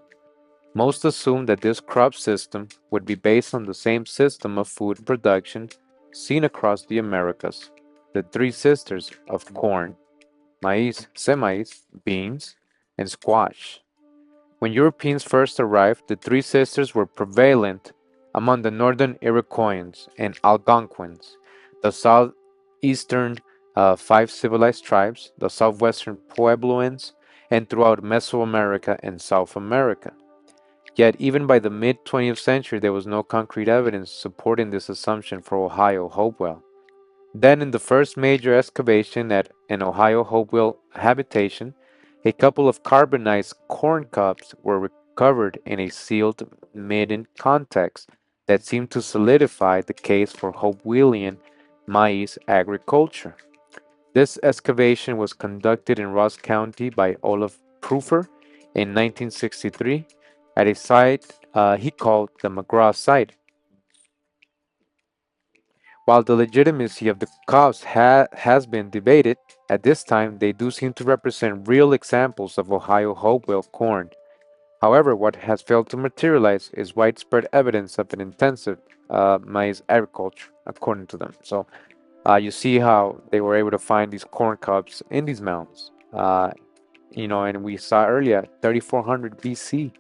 Speaker 2: Most assumed that this crop system would be based on the same system of food production seen across the Americas, the three sisters of corn, maize, semi-maize, beans, and squash. When Europeans first arrived, the three sisters were prevalent among the northern Iroquois and Algonquins, the southeastern five civilized tribes, the southwestern Puebloans, and throughout Mesoamerica and South America. Yet, even by the mid 20th century, there was no concrete evidence supporting this assumption for Ohio Hopewell. Then, in the first major excavation at an Ohio Hopewell habitation, a couple of carbonized corn cobs were recovered in a sealed midden context that seemed to solidify the case for Hopewellian maize agriculture. This excavation was conducted in Ross County by Olaf Prüfer in 1963 at a site he called the McGraw site. While the legitimacy of the cobs has been debated, at this time they do seem to represent real examples of Ohio Hopewell corn. However, what has failed to materialize is widespread evidence of an intensive maize agriculture, according to them. So you see how they were able to find these corn cobs in these mounds. And we saw earlier, 3400 BC,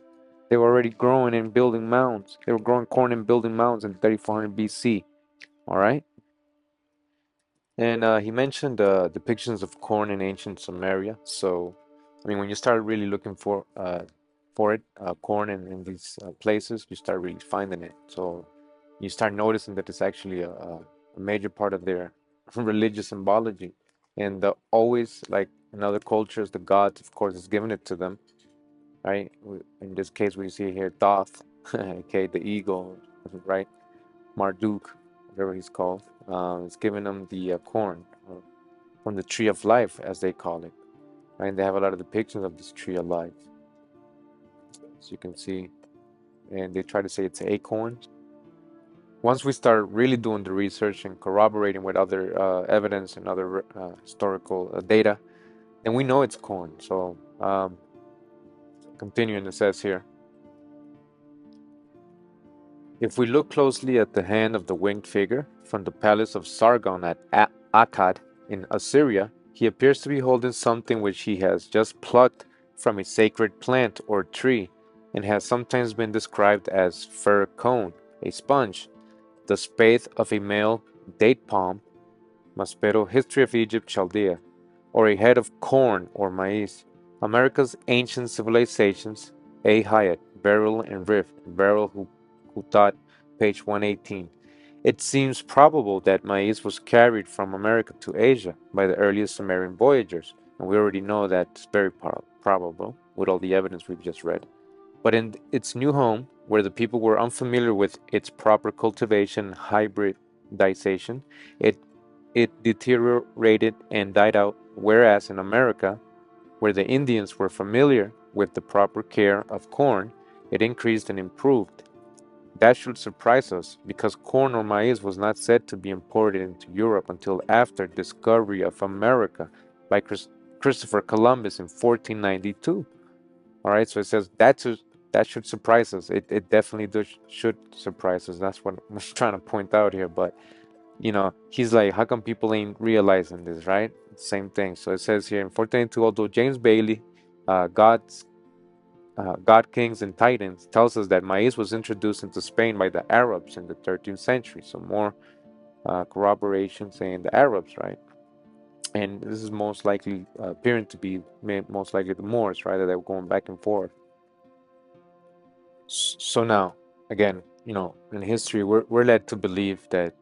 Speaker 2: they were already growing and building mounds. They were growing corn and building mounds in 3400 BC. All right. And he mentioned depictions of corn in ancient Samaria. So, I mean, when you start really looking for it, corn in these places, you start really finding it. So, you start noticing that it's actually a major part of their religious symbology. And always, like in other cultures, the gods, of course, is giving it to them, right? In this case, we see here Thoth, okay, the eagle, right? Marduk, whatever he's called, is giving them the corn from the tree of life, as they call it. Right? And they have a lot of depictions of this tree of life, as you can see, and they try to say it's acorns. Once we start really doing the research and corroborating with other evidence and other historical data, then we know it's corn. So, continuing, it says here. If we look closely at the hand of the winged figure from the palace of Sargon at Akkad in Assyria, he appears to be holding something which he has just plucked from a sacred plant or tree, and has sometimes been described as fir cone, a sponge, the spathe of a male date palm, Maspero, History of Egypt, Chaldea, or a head of corn or maize. America's ancient civilizations, A. Hyatt, Beryl and Rift, Beryl who taught, page 118. It seems probable that maize was carried from America to Asia by the earliest Sumerian voyagers, And we already know that's very probable with all the evidence we've just read. But in its new home, where the people were unfamiliar with its proper cultivation, hybridization, it it deteriorated and died out. Whereas in America, where the Indians were familiar with the proper care of corn, it increased and improved. That should surprise us, because corn or maize was not said to be imported into Europe until after discovery of America by Christopher Columbus in 1492. All right, so it says that should surprise us. It definitely should surprise us. That's what I'm trying to point out here. But he's like, how come people ain't realizing this, right? Same thing. So it says here in 1492, although James Bailey, God's God Kings and Titans, tells us that maize was introduced into Spain by the Arabs in the 13th century. So more corroboration saying the Arabs, right? And this is most likely appearing to be most likely the Moors, right? That they were going back and forth. So now, again, in history, we're led to believe that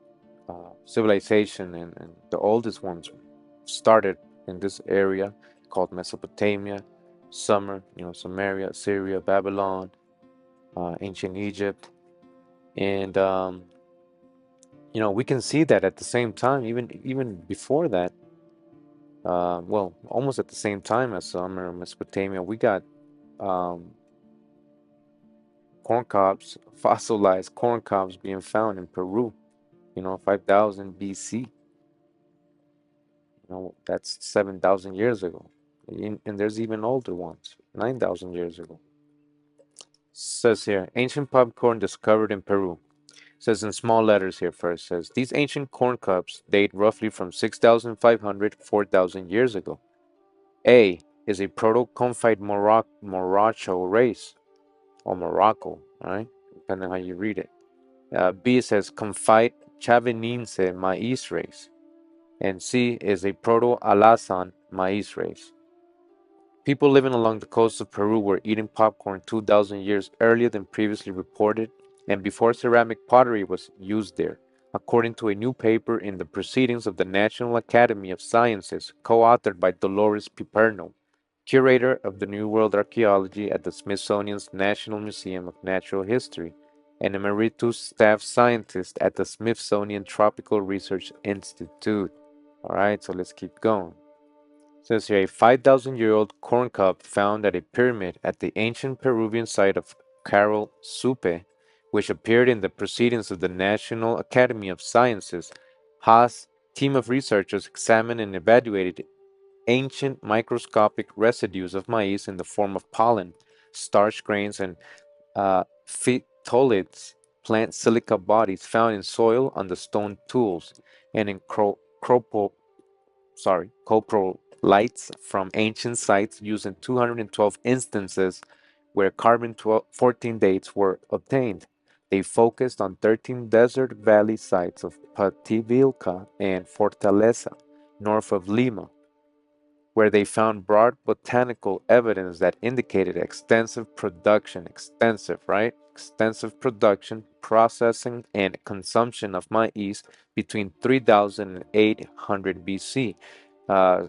Speaker 2: civilization and the oldest ones started in this area called Mesopotamia, Samaria, Syria, Babylon, ancient Egypt, and we can see that at the same time, even before that, well, almost at the same time as Summer, Mesopotamia, we got um, corn cobs, fossilized corn cobs being found in Peru, 5000 BC. That's 7,000 years ago. And there's even older ones, 9,000 years ago. Says here, ancient popcorn discovered in Peru. Says in small letters here first, says these ancient corn cobs date roughly from 6,500 to 4,000 years ago. A is a proto-Conphite Morocco race, or Morocco, right? Depending on how you read it. B says Conphite Chavinense maize race. And C is a Proto-Alasan maize race. People living along the coast of Peru were eating popcorn 2,000 years earlier than previously reported, and before ceramic pottery was used there, according to a new paper in the Proceedings of the National Academy of Sciences, co-authored by Dolores Piperno, curator of the New World Archaeology at the Smithsonian's National Museum of Natural History, and emeritus staff scientist at the Smithsonian Tropical Research Institute. All right, so let's keep going. Says here a 5,000-year-old corn cob found at a pyramid at the ancient Peruvian site of Carol Supe, which appeared in the Proceedings of the National Academy of Sciences. Haas' team of researchers examined and evaluated ancient microscopic residues of maize in the form of pollen, starch grains, and phytoliths, plant silica bodies found in soil on the stone tools, and in coprolites from ancient sites used in 212 instances where carbon 14 dates were obtained. They focused on 13 desert valley sites of Pativilca and Fortaleza, north of Lima, where they found broad botanical evidence that indicated extensive production, processing, and consumption of maize between 3000 and 800 BC.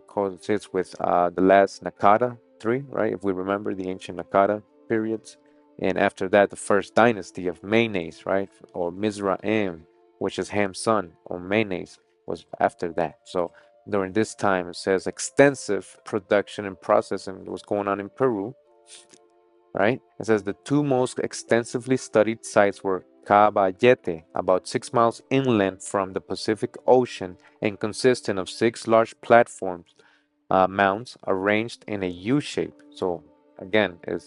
Speaker 2: Coincides with the last Nakata tree, right? If we remember the ancient Nakata periods. And after that, the first dynasty of Maynes, right? Or Mizraim, which is Ham's son, or Maynes, was after that. So during this time, it says extensive production and processing was going on in Peru, right? It says the two most extensively studied sites were Caballete, about 6 miles inland from the Pacific Ocean, and consisting of 6 large platforms, mounds arranged in a U shape. So again, it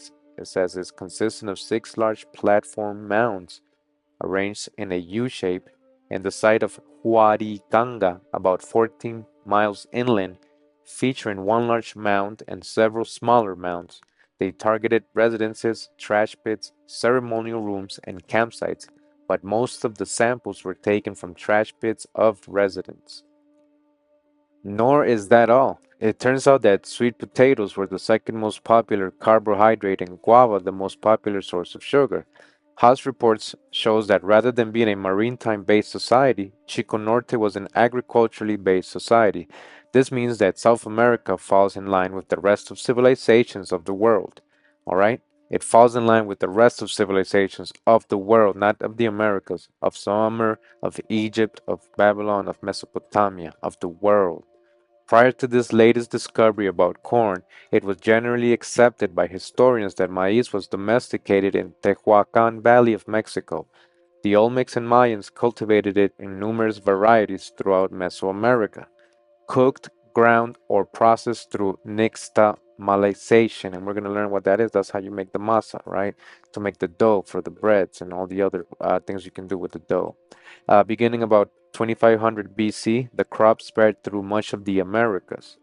Speaker 2: says it's consisting of 6 large platform mounds arranged in a U shape, and the site of Huaricanga, about 14 miles inland, featuring one large mound and several smaller mounds. They targeted residences, trash pits, ceremonial rooms, and campsites, but most of the samples were taken from trash pits of residents. Nor is that all. It turns out that sweet potatoes were the second most popular carbohydrate and guava the most popular source of sugar. Haas reports shows that rather than being a maritime-based society, Chico Norte was an agriculturally based society. This means that South America falls in line with the rest of civilizations of the world. All right? It falls in line with the rest of civilizations of the world, not of the Americas, of Sumer, of Egypt, of Babylon, of Mesopotamia, of the world. Prior to this latest discovery about corn, it was generally accepted by historians that maize was domesticated in Tehuacan Valley of Mexico. The Olmecs and Mayans cultivated it in numerous varieties throughout Mesoamerica, cooked, ground, or processed through nixtamalization. And we're going to learn what that is. That's how you make the masa, right? To make the dough for the breads and all the other things you can do with the dough. Beginning about 2500 BC, the crop spread through much of the Americas.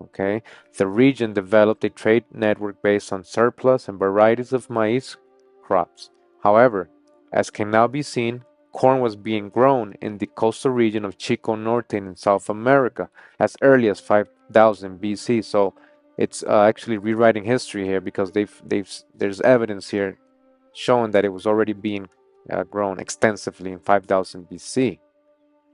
Speaker 2: Okay, the region developed a trade network based on surplus and varieties of maize crops. However, as can now be seen, corn was being grown in the coastal region of Chico Norte in South America as early as 5000 BC. So it's actually rewriting history here because there's evidence here showing that it was already being grown extensively in 5000 BC.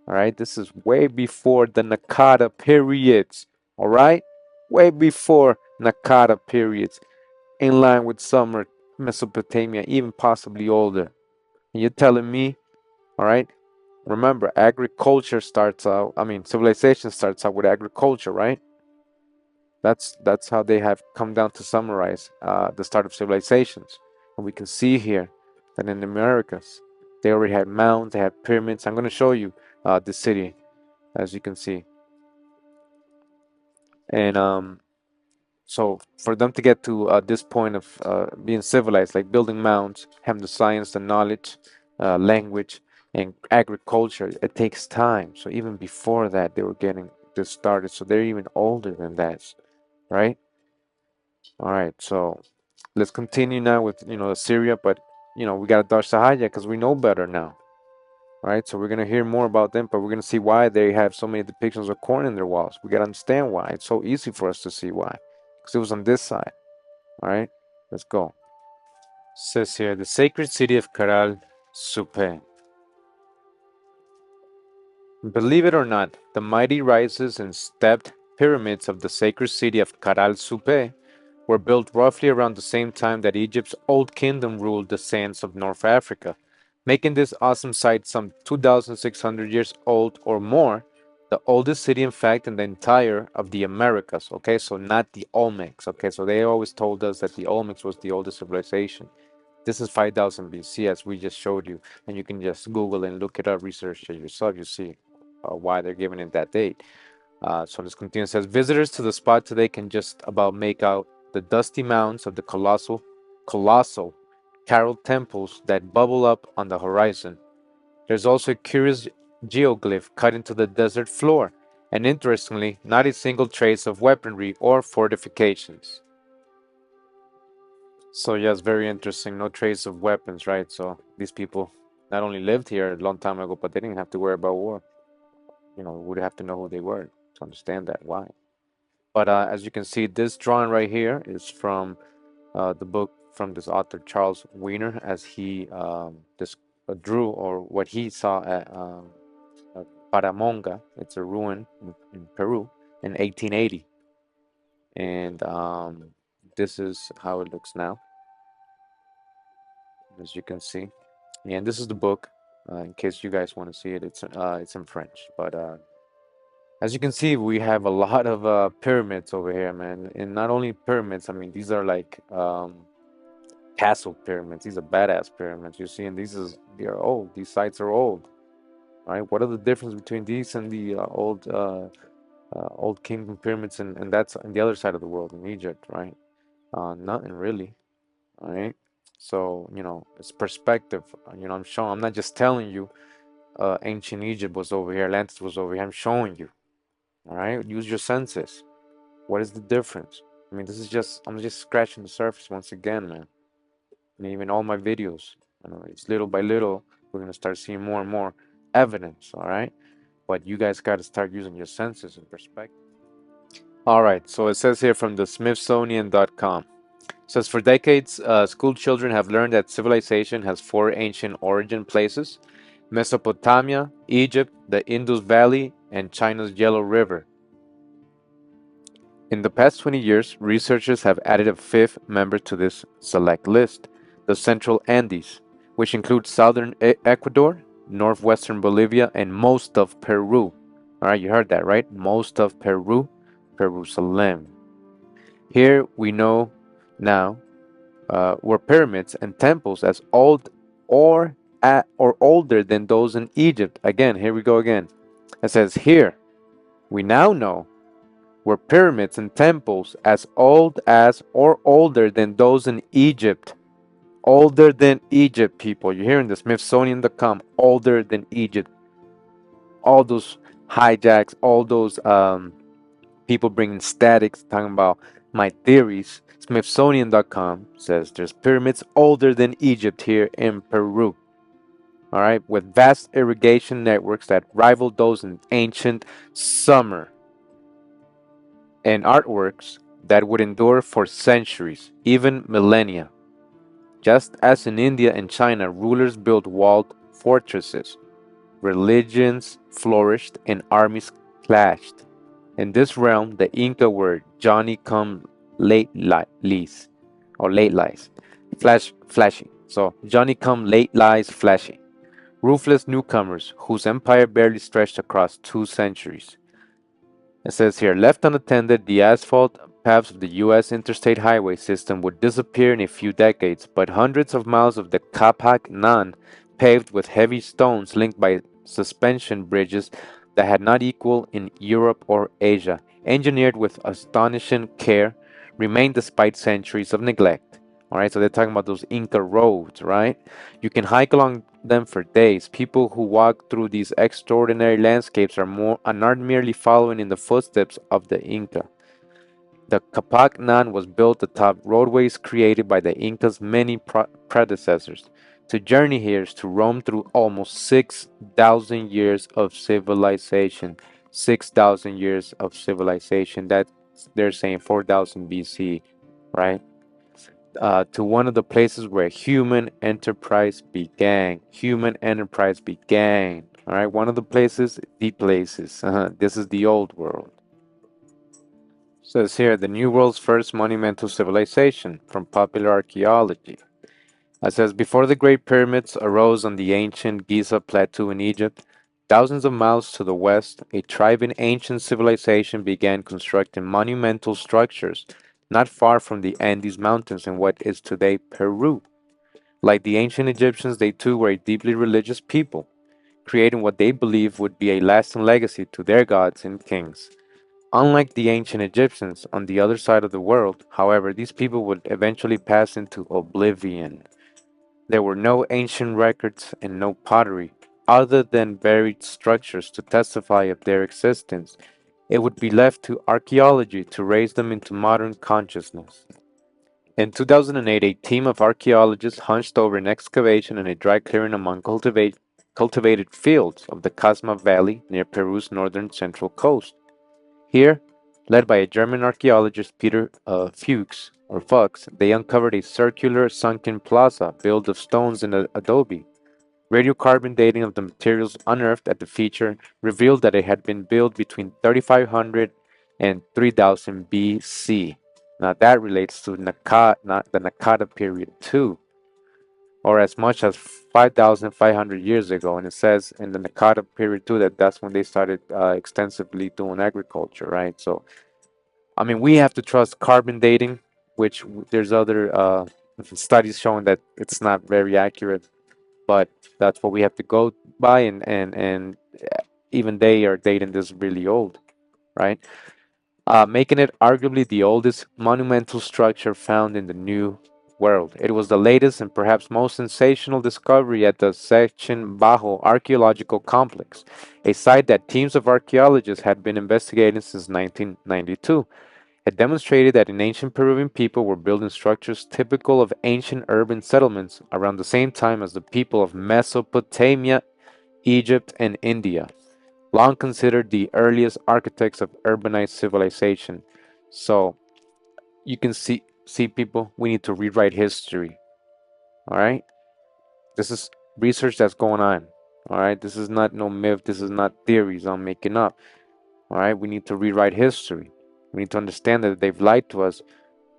Speaker 2: All right, this is way before the Nakata periods. All right, way before Nakata periods, in line with Sumer Mesopotamia, even possibly older. And you're telling me, all right? Remember, agriculture starts out. I mean, civilization starts out with agriculture, right? That's how they have come down to summarize the start of civilizations. And we can see here that in the Americas, they already had mounds, they had pyramids. I'm going to show you the city, as you can see. And so for them to get to this point of being civilized, like building mounds, having the science, the knowledge, language, and agriculture, it takes time. So even before that, they were getting this started. So they're even older than that, right? All right. So let's continue now with Assyria, but we gotta dodge Sahaya because we know better now. All right. So we're gonna hear more about them, but we're gonna see why they have so many depictions of corn in their walls. We gotta understand why. It's so easy for us to see why, because it was on this side. All right, let's go. Says here the sacred city of Caral Supe. Believe it or not, the mighty rises and stepped pyramids of the sacred city of Caral Supe were built roughly around the same time that Egypt's Old Kingdom ruled the sands of North Africa, making this awesome site some 2,600 years old or more, the oldest city, in fact, in the entire of the Americas. Okay, so not the Olmecs. Okay, so they always told us that the Olmecs was the oldest civilization. This is 5000 BC, as we just showed you, and you can just Google and look it up, research it yourself. You see why they're giving it that date. So let's continue. It says visitors to the spot today can just about make out the dusty mounds of the colossal Carol temples that bubble up on the horizon. There's also a curious geoglyph cut into the desert floor, and interestingly, not a single trace of weaponry or fortifications. So yes, very interesting. No trace of weapons, right? So these people not only lived here a long time ago, but they didn't have to worry about war. We would have to know who they were to understand that. Why? But as you can see, this drawing right here is from the book from this author Charles Wiener, as he drew or what he saw at Paramonga. It's a ruin in Peru in 1880, and this is how it looks now, as you can see. And this is the book. In case you guys want to see it, it's in French, but as you can see, we have a lot of pyramids over here, man. And not only pyramids, I mean, these are like castle pyramids. These are badass pyramids. You see, and they are old. These sites are old, right? What are the difference between these and the old kingdom pyramids, and that's on the other side of the world in Egypt, right? Nothing really, all right? So it's perspective. I'm showing. I'm not just telling you. Ancient Egypt was over here. Atlantis was over here. I'm showing you. All right, use your senses. What is the difference? I mean, I'm just scratching the surface once again, man. And even all my videos, it's little by little, we're gonna start seeing more and more evidence, all right? But you guys gotta start using your senses and perspective. All right, so it says here from the Smithsonian.com. It says for decades, school children have learned that civilization has four ancient origin places: Mesopotamia, Egypt, the Indus Valley, and China's Yellow River. In the past 20 years, researchers have added a fifth member to this select list, the Central Andes, which includes southern Ecuador, northwestern Bolivia, and most of Peru. All right, you heard that, right? Most of Peru, Jerusalem. Here we know now were pyramids and temples as old or older than those in Egypt. Again, here we go again. It says here we now know were pyramids and temples as old as or older than those in Egypt. Older than Egypt, people. You're hearing the Smithsonian.com. Older than Egypt. All those hijacks, all those people bringing statics, talking about my theories. Smithsonian.com says there's pyramids older than Egypt here in Peru. All right, with vast irrigation networks that rival those in ancient Sumer, and artworks that would endure for centuries, even millennia. Just as in India and China, rulers built walled fortresses, religions flourished, and armies clashed. In this realm, the Inca were Johnny come lies, or late lies, flashy. So Johnny come late lies, flashy. Ruthless newcomers whose empire barely stretched across 2 centuries. It says here, left unattended, the asphalt paths of the U.S. interstate highway system would disappear in a few decades, but hundreds of miles of the Capac Nan, paved with heavy stones linked by suspension bridges that had not equal in Europe or Asia, engineered with astonishing care, remain despite centuries of neglect. All right, so they're talking about those Inca roads, right? You can hike along them for days. People who walk through these extraordinary landscapes are not merely following in the footsteps of the Inca. The Capac Nan was built atop roadways created by the Inca's many predecessors. To journey here is to roam through almost 6,000 years of civilization. 6,000 years of civilization. That they're saying 4,000 BC, right? To one of the places where human enterprise began. Human enterprise began. All right, one of the places, the places. This is the old world. Says here, the New World's first monumental civilization from popular archaeology. It says, before the Great Pyramids arose on the ancient Giza Plateau in Egypt, thousands of miles to the west, a thriving ancient civilization began constructing monumental structures not far from the Andes Mountains in what is today Peru. Like the ancient Egyptians, they too were a deeply religious people, creating what they believed would be a lasting legacy to their gods and kings. Unlike the ancient Egyptians on the other side of the world, however, these people would eventually pass into oblivion. There were no ancient records and no pottery, other than buried structures to testify of their existence. It would be left to archaeology to raise them into modern consciousness. In 2008, a team of archaeologists hunched over an excavation in a dry clearing among cultivated fields of the Casma Valley near Peru's northern central coast. Here, led by a German archaeologist, Peter Fuchs, they uncovered a circular sunken plaza built of stones and adobe. Radiocarbon dating of the materials unearthed at the feature revealed that it had been built between 3500 and 3000 BC. Now that relates to the Nakata period too, or as much as 5,500 years ago. And it says in the Nakata period too that that's when they started extensively doing agriculture, right? So I mean, we have to trust carbon dating, which there's other studies showing that it's not very accurate, but that's what we have to go by, and even they are dating this really old, right? Making it arguably the oldest monumental structure found in the New World. It was the latest and perhaps most sensational discovery at the Section Bajo archaeological complex, a site that teams of archaeologists had been investigating since 1992. It demonstrated that in ancient Peruvian people were building structures typical of ancient urban settlements around the same time as the people of Mesopotamia, Egypt, and India, long considered the earliest architects of urbanized civilization. So you can see people, we need to rewrite history. All right? This is research that's going on. All right? This is not no myth, this is not theories I'm making up. All right? We need to rewrite history. We need to understand that they've lied to us,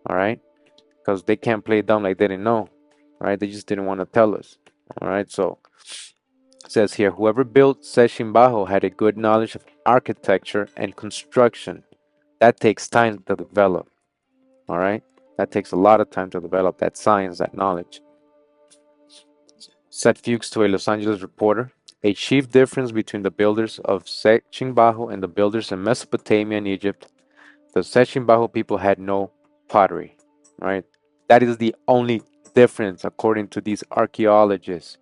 Speaker 2: all right? Because they can't play dumb like they didn't know, all right? They just didn't want to tell us, all right? So it says here, whoever built Sechimbajo had a good knowledge of architecture and construction. That takes time to develop, all right? That takes a lot of time to develop that science, that knowledge. Said Fuchs to a Los Angeles reporter, a chief difference between the builders of Sechimbajo and the builders in Mesopotamia and Egypt, the Sechimbajo people had no pottery, right? That is the only difference according to these archaeologists.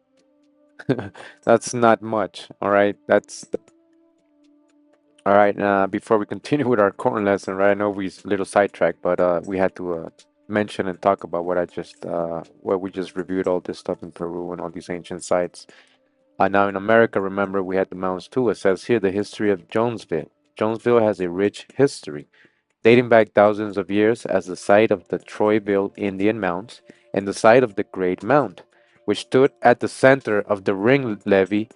Speaker 2: That's not much, all right? That's all right. Before we continue with our corn lesson, right? I know we little sidetracked, but we had to mention and talk about what we just reviewed all this stuff in Peru and all these ancient sites. Now in America, remember we had the mounds too. It says here the history of Jonesville. Jonesville has a rich history, dating back thousands of years as the site of the Troyville Indian Mounds and the site of the Great Mound, which stood at the center of the ring levee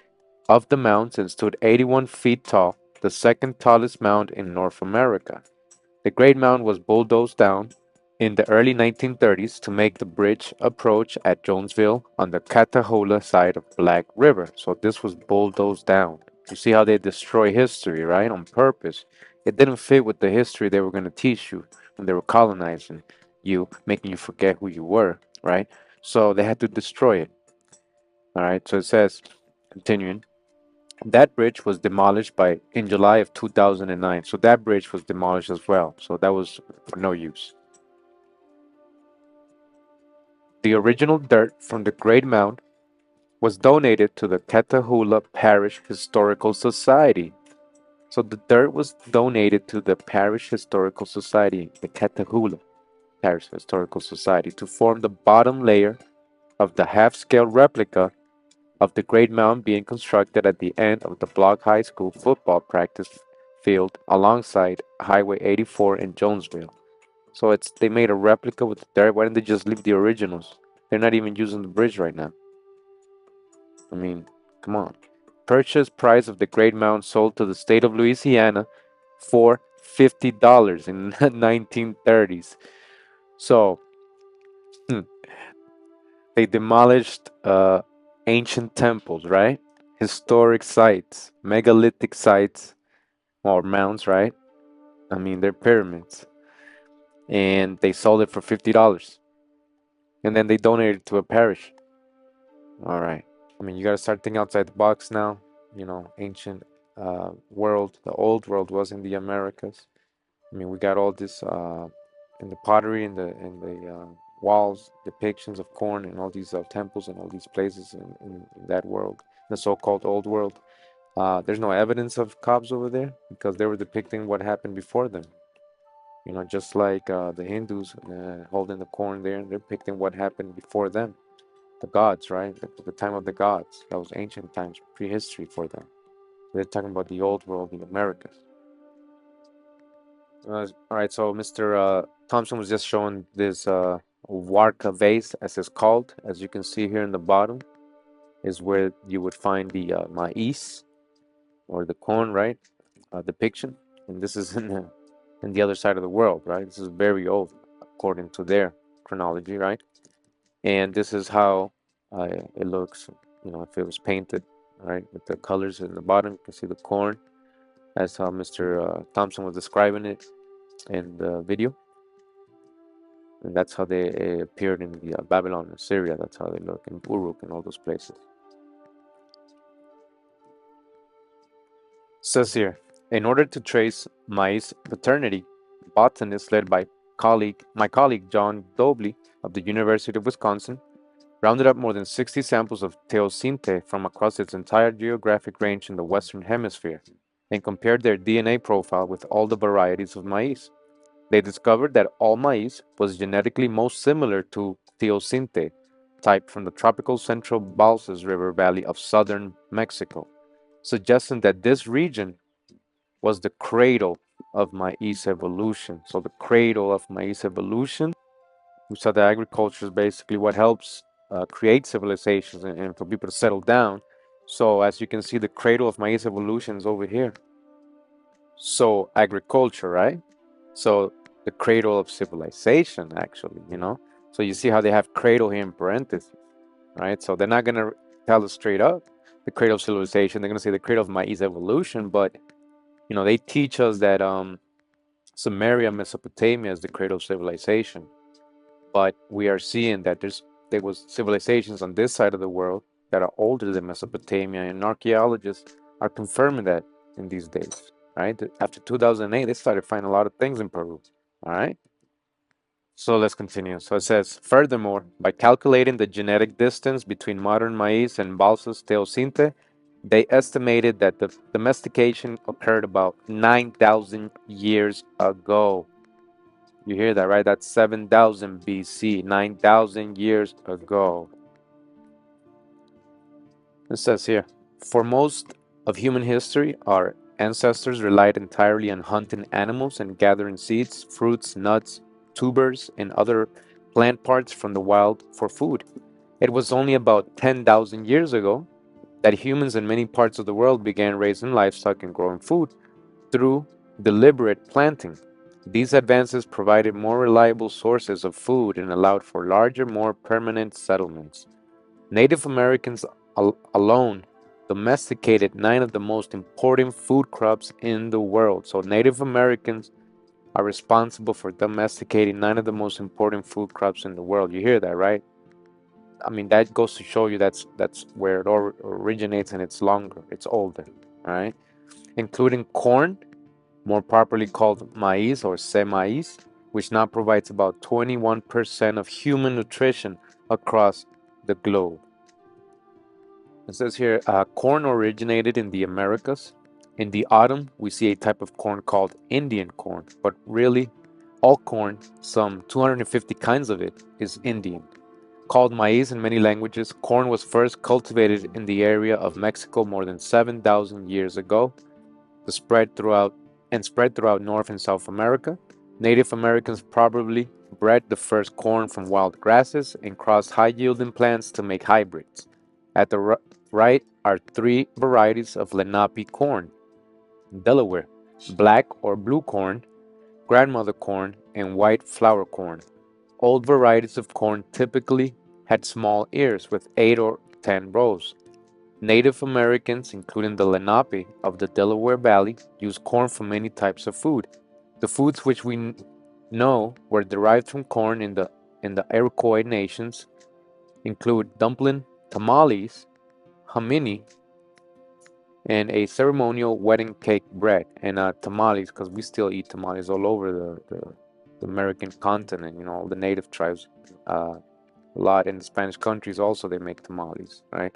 Speaker 2: of the mounds and stood 81 feet tall, the second tallest mound in North America. The Great Mound was bulldozed down in the early 1930s to make the bridge approach at Jonesville on the Catahoula side of Black River. So this was bulldozed down. You see how they destroy history, right? On purpose. It didn't fit with the history they were going to teach you when they were colonizing you, making you forget who you were, right? So they had to destroy it. All right. So it says, continuing, that bridge was demolished by in July of 2009. So that bridge was demolished as well. So that was for no use. The original dirt from the Great Mound was donated to the Catahoula Parish Historical Society. So the dirt was donated to the Parish Historical Society, the Catahoula Parish Historical Society, to form the bottom layer of the half-scale replica of the Great Mound being constructed at the end of the Block High School football practice field alongside Highway 84 in Jonesville. So they made a replica with the dirt. Why didn't they just leave the originals? They're not even using the bridge right now. I mean, come on. Purchase price of the Great Mound sold to the state of Louisiana for $50 in 1930s. So they demolished ancient temples, right? Historic sites, megalithic sites, or mounds, right? I mean, they're pyramids. And they sold it for $50. And then they donated it to a parish. All right. I mean, you got to start thinking outside the box now. You know, ancient world, the old world was in the Americas. I mean, we got all this in the pottery, in the walls, depictions of corn, and all these temples and all these places in that world, the so-called old world. There's no evidence of cops over there because they were depicting what happened before them. You know, just like the Hindus holding the corn there, they're depicting what happened before them. The gods, right? The time of the gods. That was ancient times, prehistory for them. They're talking about the old world, the Americas. All right, so Mr. Thompson was just showing this Warka vase, as it's called. As you can see here in the bottom, is where you would find the maize or the corn, right? Depiction, and this is in the other side of the world, right? This is very old, according to their chronology, right? And this is how it looks, you know, if it was painted, right, with the colors in the bottom. You can see the corn. That's how Mr. Thompson was describing it in the video. And that's how they appeared in the Babylon and Syria. That's how they look in Uruk and all those places. Says here, in order to trace maize paternity, botanists led by my colleague John Dobley of the University of Wisconsin rounded up more than 60 samples of teosinte from across its entire geographic range in the Western Hemisphere and compared their DNA profile with all the varieties of maize. They discovered that all maize was genetically most similar to teosinte, type from the tropical central Balsas River Valley of southern Mexico, suggesting that this region was the cradle of maize evolution. So the cradle of maize evolution, we saw that agriculture is basically what helps create civilizations and for people to settle down. So as you can see, the cradle of maize evolution is over here. So agriculture, right? So the cradle of civilization, actually, you know. So you see how they have cradle here in parentheses, right? So they're not gonna tell us straight up the cradle of civilization. They're gonna say the cradle of Maize evolution, but you know they teach us that Sumeria, Mesopotamia is the cradle of civilization. But we are seeing that there was civilizations on this side of the world that are older than Mesopotamia, and archaeologists are confirming that in these days. Right after 2008, they started finding a lot of things in Peru. All right. So let's continue. So it says, furthermore, by calculating the genetic distance between modern maize and Balsas teosinte, they estimated that the domestication occurred about 9,000 years ago. You hear that, right? That's 7,000 BC, 9,000 years ago. It says here, for most of human history, our ancestors relied entirely on hunting animals and gathering seeds, fruits, nuts, tubers, and other plant parts from the wild for food. It was only about 10,000 years ago that humans in many parts of the world began raising livestock and growing food through deliberate planting. These advances provided more reliable sources of food and allowed for larger, more permanent settlements. Native Americans alone domesticated nine of the most important food crops in the world. So, Native Americans are responsible for domesticating nine of the most important food crops in the world. You hear that, right? I mean, that goes to show you that's where it originates, and it's longer, it's older, all right? Including corn, more properly called maize or semais, which now provides about 21% of human nutrition across the globe. It says here, corn originated in the Americas. In the autumn, we see a type of corn called Indian corn, but really, all corn, some 250 kinds of it, is Indian. Called maize in many languages, corn was first cultivated in the area of Mexico more than 7,000 years ago. Spread throughout North and South America. Native Americans probably bred the first corn from wild grasses and crossed high-yielding plants to make hybrids. At the right are three varieties of Lenape corn: Delaware, black or blue corn, grandmother corn, and white flour corn. Old varieties of corn typically had small ears with 8 or 10 rows. Native Americans, including the Lenape of the Delaware Valley, used corn for many types of food. The foods which we know were derived from corn in the Iroquois nations include dumpling, tamales, hamini, and a ceremonial wedding cake bread, and tamales, because we still eat tamales all over the American continent. You know, all the native tribes, a lot in the Spanish countries also they make tamales, right?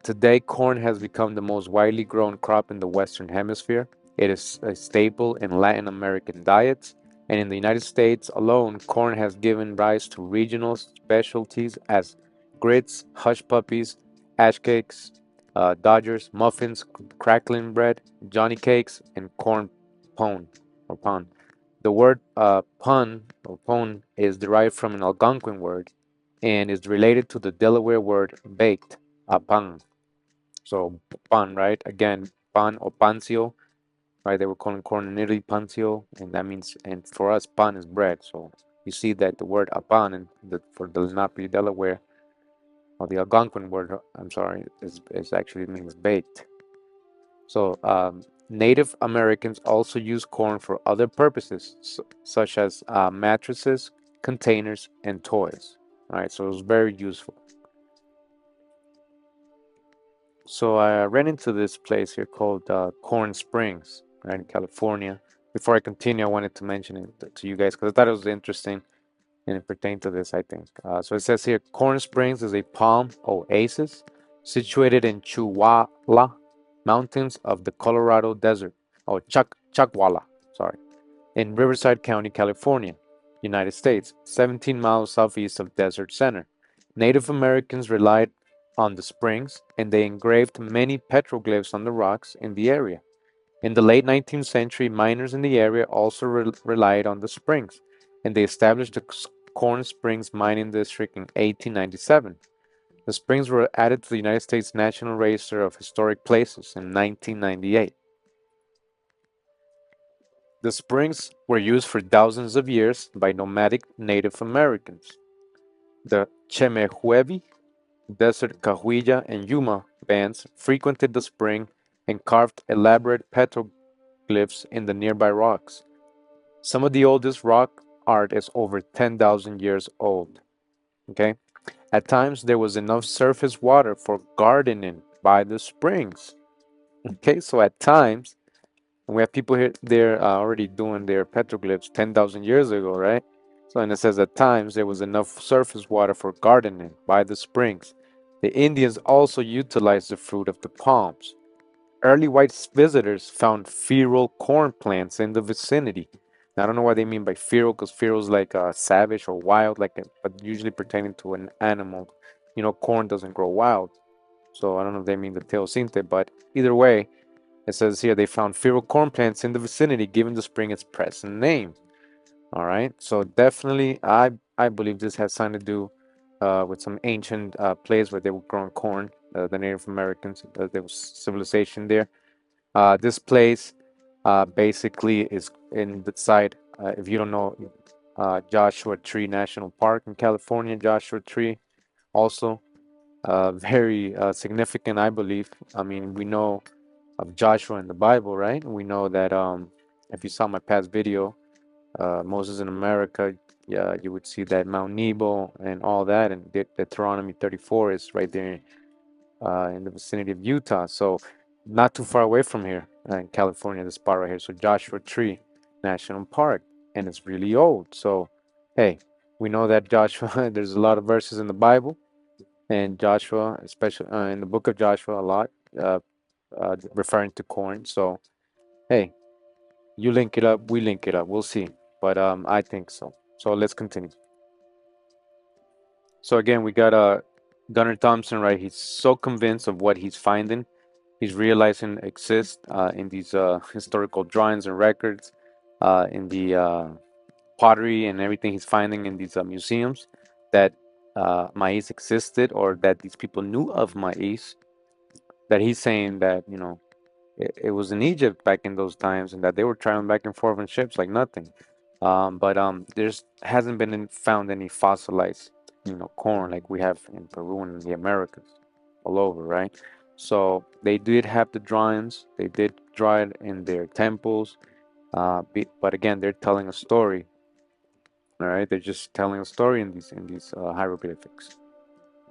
Speaker 2: Today, corn has become the most widely grown crop in the Western Hemisphere. It is a staple in Latin American diets, and in the United States alone, corn has given rise to regional specialties as grits, hush puppies, ash cakes, Dodgers, muffins, crackling bread, Johnny cakes, and corn pone or pon. The word pun or pone is derived from an Algonquin word and is related to the Delaware word baked, pan. So pan, right? Again, pan or pancio, right? They were calling corn in Italy pancio, and that means, and for us, pan is bread. So you see that the word apan for the Lenape, Delaware, or the Algonquin word, I'm sorry, is actually means baked. So Native Americans also use corn for other purposes, such as mattresses, containers, and toys. Right, so it was very useful. So I ran into this place here called Corn Springs, right in California. Before I continue, I wanted to mention it to you guys because I thought it was interesting and it pertained to this, I think. So it says here, Corn Springs is a palm oasis situated in Chihuahua Mountains of the Colorado Desert, Chuckwalla, sorry, in Riverside County, California, United States, 17 miles southeast of Desert Center. Native Americans relied on the springs, and they engraved many petroglyphs on the rocks in the area. In the late 19th century, miners in the area also relied on the springs, and they established the Corn Springs Mining District in 1897. The springs were added to the United States National Register of Historic Places in 1998. The springs were used for thousands of years by nomadic Native Americans. The Chemehuevi, Desert Cahuilla, and Yuma bands frequented the spring and carved elaborate petroglyphs in the nearby rocks. Some of the oldest rock art is over 10,000 years old. Okay? At times, there was enough surface water for gardening by the springs. Okay, so at times, and we have people here there already doing their petroglyphs 10,000 years ago, right? So, and it says at times there was enough surface water for gardening by the springs. The Indians also utilized the fruit of the palms. Early white visitors found feral corn plants in the vicinity. Now, I don't know what they mean by feral, because feral is like savage or wild, but usually pertaining to an animal. You know, corn doesn't grow wild. So I don't know if they mean the teosinte, but either way, it says here they found feral corn plants in the vicinity, giving the spring its present name. All right, so definitely, I believe this has something to do with some ancient place where they were growing corn. The Native Americans, there was civilization there. This place basically is in the side. If you don't know, Joshua Tree National Park in California, Joshua Tree also very significant, I believe. I mean, we know of Joshua in the Bible, right? We know that if you saw my past video, Moses in America, yeah, you would see that Mount Nebo and all that, and Deuteronomy 34 is right there in the vicinity of Utah. So not too far away from here in California, this spot right here. So Joshua Tree National Park, and it's really old. So hey, we know that Joshua. There's a lot of verses in the Bible, and Joshua, especially in the book of Joshua, a lot referring to corn. So hey, you link it up, we link it up. We'll see, but I think so. So let's continue. So again, we got Gunnar Thompson, right? He's so convinced of what he's finding. He's realizing exists in these historical drawings and records, in the pottery and everything he's finding in these museums, that maize existed, or that these people knew of maize. That he's saying that, you know, it was in Egypt back in those times, and that they were traveling back and forth on ships like nothing. But there's hasn't been found any fossilized, you know, corn like we have in Peru and the Americas, all over, right? So they did have the drawings. They did draw it in their temples. But again, they're telling a story. All right, they're just telling a story in these hieroglyphics.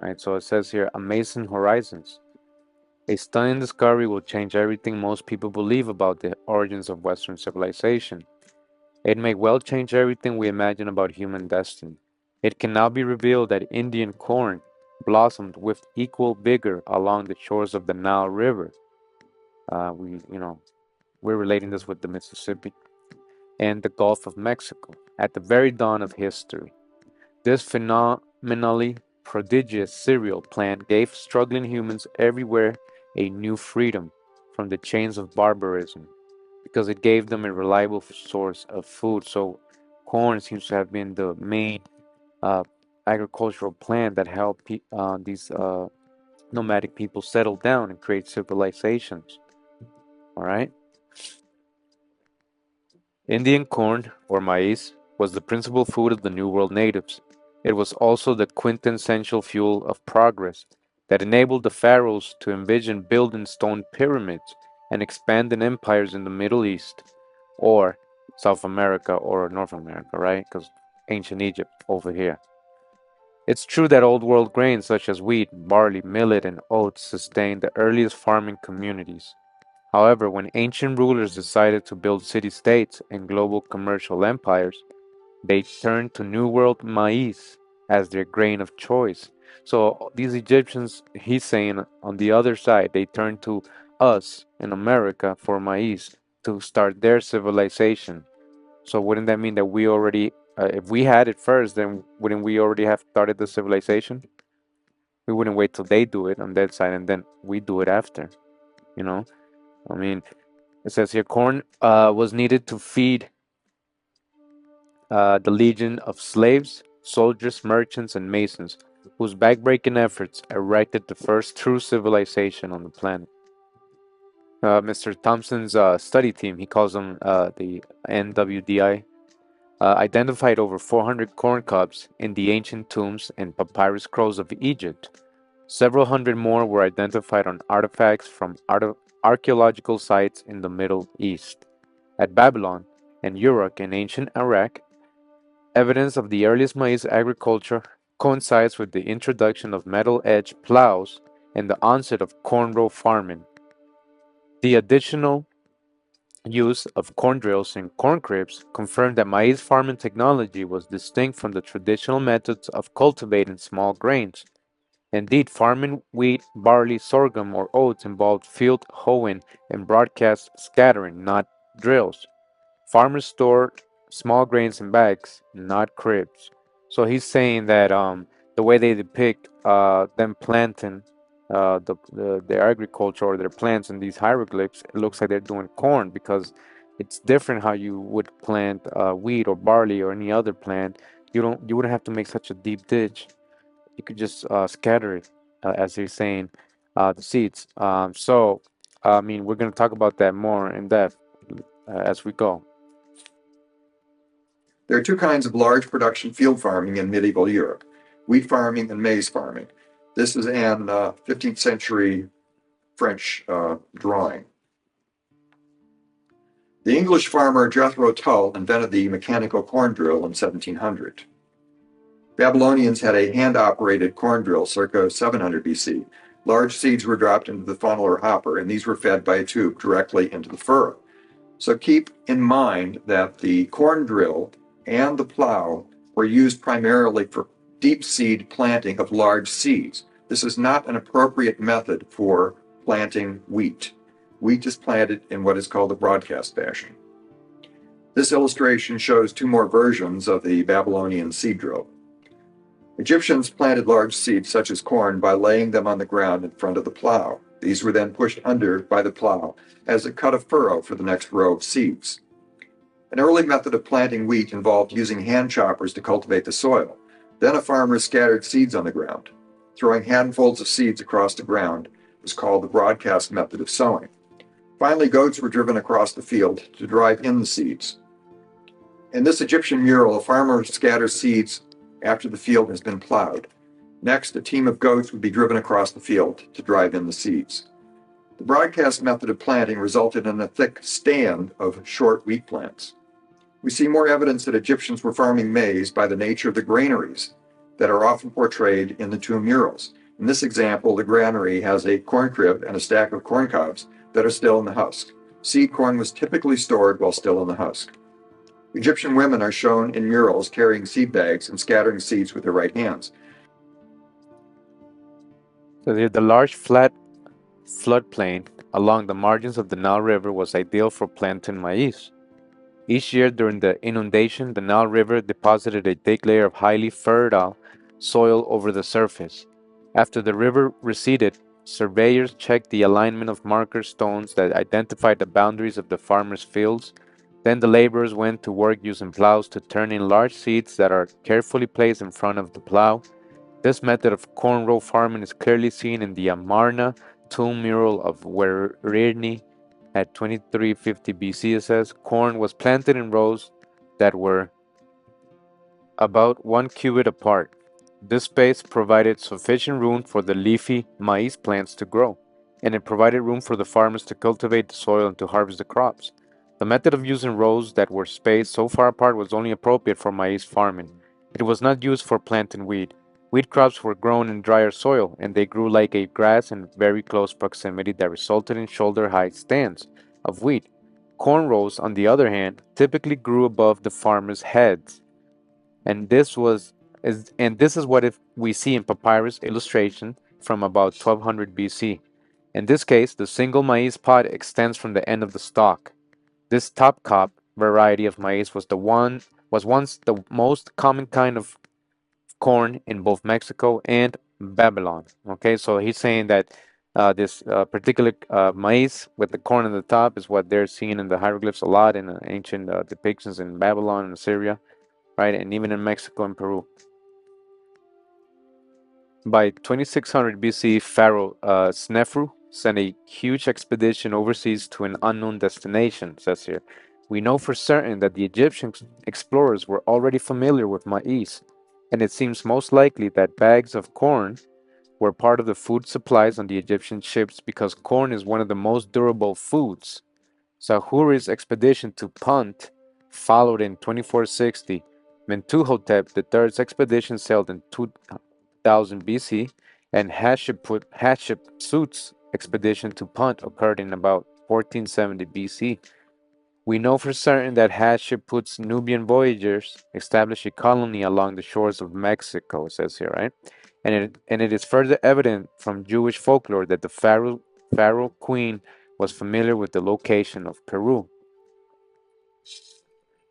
Speaker 2: Right. So it says here, amazing horizons. A stunning discovery will change everything most people believe about the origins of Western civilization. It may well change everything we imagine about human destiny. It can now be revealed that Indian corn blossomed with equal vigor along the shores of the Nile River. We're relating this with the Mississippi and the Gulf of Mexico at the very dawn of history. This phenomenally prodigious cereal plant gave struggling humans everywhere a new freedom from the chains of barbarism, because it gave them a reliable source of food. So, corn seems to have been the main uh, agricultural plant that helped these nomadic people settle down and create civilizations. All right. Indian corn, or maize, was the principal food of the New World natives. It was also the quintessential fuel of progress that enabled the pharaohs to envision building stone pyramids and expanding empires in the Middle East, or South America, or North America, right? Because ancient Egypt over here. It's true that Old World grains such as wheat, barley, millet, and oats sustained the earliest farming communities. However, when ancient rulers decided to build city-states and global commercial empires, they turned to New World maize as their grain of choice. So these Egyptians, he's saying, on the other side, they turned to us in America for maize to start their civilization. So wouldn't that mean that we already, if we had it first, then wouldn't we already have started the civilization? We wouldn't wait till they do it on that side and then we do it after, you know? I mean, it says here corn was needed to feed the legion of slaves, soldiers, merchants, and masons, whose backbreaking efforts erected the first true civilization on the planet. Mr. Thompson's study team, he calls them the NWDI, identified over 400 corn cobs in the ancient tombs and papyrus scrolls of Egypt. Several hundred more were identified on artifacts from archaeological sites in the Middle East. At Babylon and Uruk in ancient Iraq, evidence of the earliest maize agriculture coincides with the introduction of metal-edged plows and the onset of corn row farming. The additional use of corn drills and corn cribs confirmed that maize farming technology was distinct from the traditional methods of cultivating small grains. Indeed, farming wheat, barley, sorghum, or oats involved field hoeing and broadcast scattering, not drills. Farmers stored small grains in bags, not cribs. So he's saying that the way they depict them planting their agriculture or their plants in these hieroglyphs, it looks like they're doing corn because it's different how you would plant wheat or barley or any other plant. You wouldn't have to make such a deep ditch. You could just scatter it, as they're saying, the seeds. I mean, we're going to talk about that more in depth as we go.
Speaker 3: There are two kinds of large production field farming in medieval Europe: wheat farming and maize farming. This is an 15th century French drawing. The English farmer Jethro Tull invented the mechanical corn drill in 1700. Babylonians had a hand-operated corn drill circa 700 BC. Large seeds were dropped into the funnel or hopper, and these were fed by a tube directly into the furrow. So keep in mind that the corn drill and the plow were used primarily for deep seed planting of large seeds. This is not an appropriate method for planting wheat. Wheat is planted in what is called the broadcast fashion. This illustration shows two more versions of the Babylonian seed drill. Egyptians planted large seeds such as corn by laying them on the ground in front of the plow. These were then pushed under by the plow as it cut a furrow for the next row of seeds. An early method of planting wheat involved using hand choppers to cultivate the soil. Then a farmer scattered seeds on the ground. Throwing handfuls of seeds across the ground was called the broadcast method of sowing. Finally, goats were driven across the field to drive in the seeds. In this Egyptian mural, a farmer scatters seeds after the field has been plowed. Next, a team of goats would be driven across the field to drive in the seeds. The broadcast method of planting resulted in a thick stand of short wheat plants. We see more evidence that Egyptians were farming maize by the nature of the granaries that are often portrayed in the tomb murals. In this example, the granary has a corn crib and a stack of corn cobs that are still in the husk. Seed corn was typically stored while still in the husk. Egyptian women are shown in murals carrying seed bags and scattering seeds with their right hands.
Speaker 2: So the large flat floodplain along the margins of the Nile River was ideal for planting maize. Each year during the inundation, the Nile River deposited a thick layer of highly fertile soil over the surface. After the river receded, surveyors checked the alignment of marker stones that identified the boundaries of the farmers' fields. Then the laborers went to work using plows to turn in large seeds that are carefully placed in front of the plow. This method of corn row farming is clearly seen in the Amarna tomb mural of Werni at 2350 BC. It says corn was planted in rows that were about 1 cubit apart. This space provided sufficient room for the leafy maize plants to grow, and it provided room for the farmers to cultivate the soil and to harvest the crops. The method of using rows that were spaced so far apart was only appropriate for maize farming. It was not used for planting wheat. Wheat crops were grown in drier soil, and they grew like a grass in very close proximity that resulted in shoulder-height stands of wheat. Corn rows, on the other hand, typically grew above the farmers' heads, and this is what we see in papyrus illustration from about 1200 BC. In this case, the single maize pod extends from the end of the stalk. This top crop variety of maize was once the most common kind of corn in both Mexico and Babylon. Okay, so he's saying that this particular maize with the corn on the top is what they're seeing in the hieroglyphs a lot in ancient depictions in Babylon and Assyria, right, and even in Mexico and Peru. By 2600 BC, Pharaoh Snefru sent a huge expedition overseas to an unknown destination, says here. We know for certain that the Egyptian explorers were already familiar with maize, and it seems most likely that bags of corn were part of the food supplies on the Egyptian ships because corn is one of the most durable foods. Sahuri's expedition to Punt followed in 2460. Mentuhotep III's expedition sailed in 2000 BC, and Hatshepsut's expedition to Punt occurred in about 1470 BC. We know for certain that Hatshepsut's Nubian voyagers established a colony along the shores of Mexico, it says here, right? And it is further evident from Jewish folklore that the pharaoh queen was familiar with the location of Peru.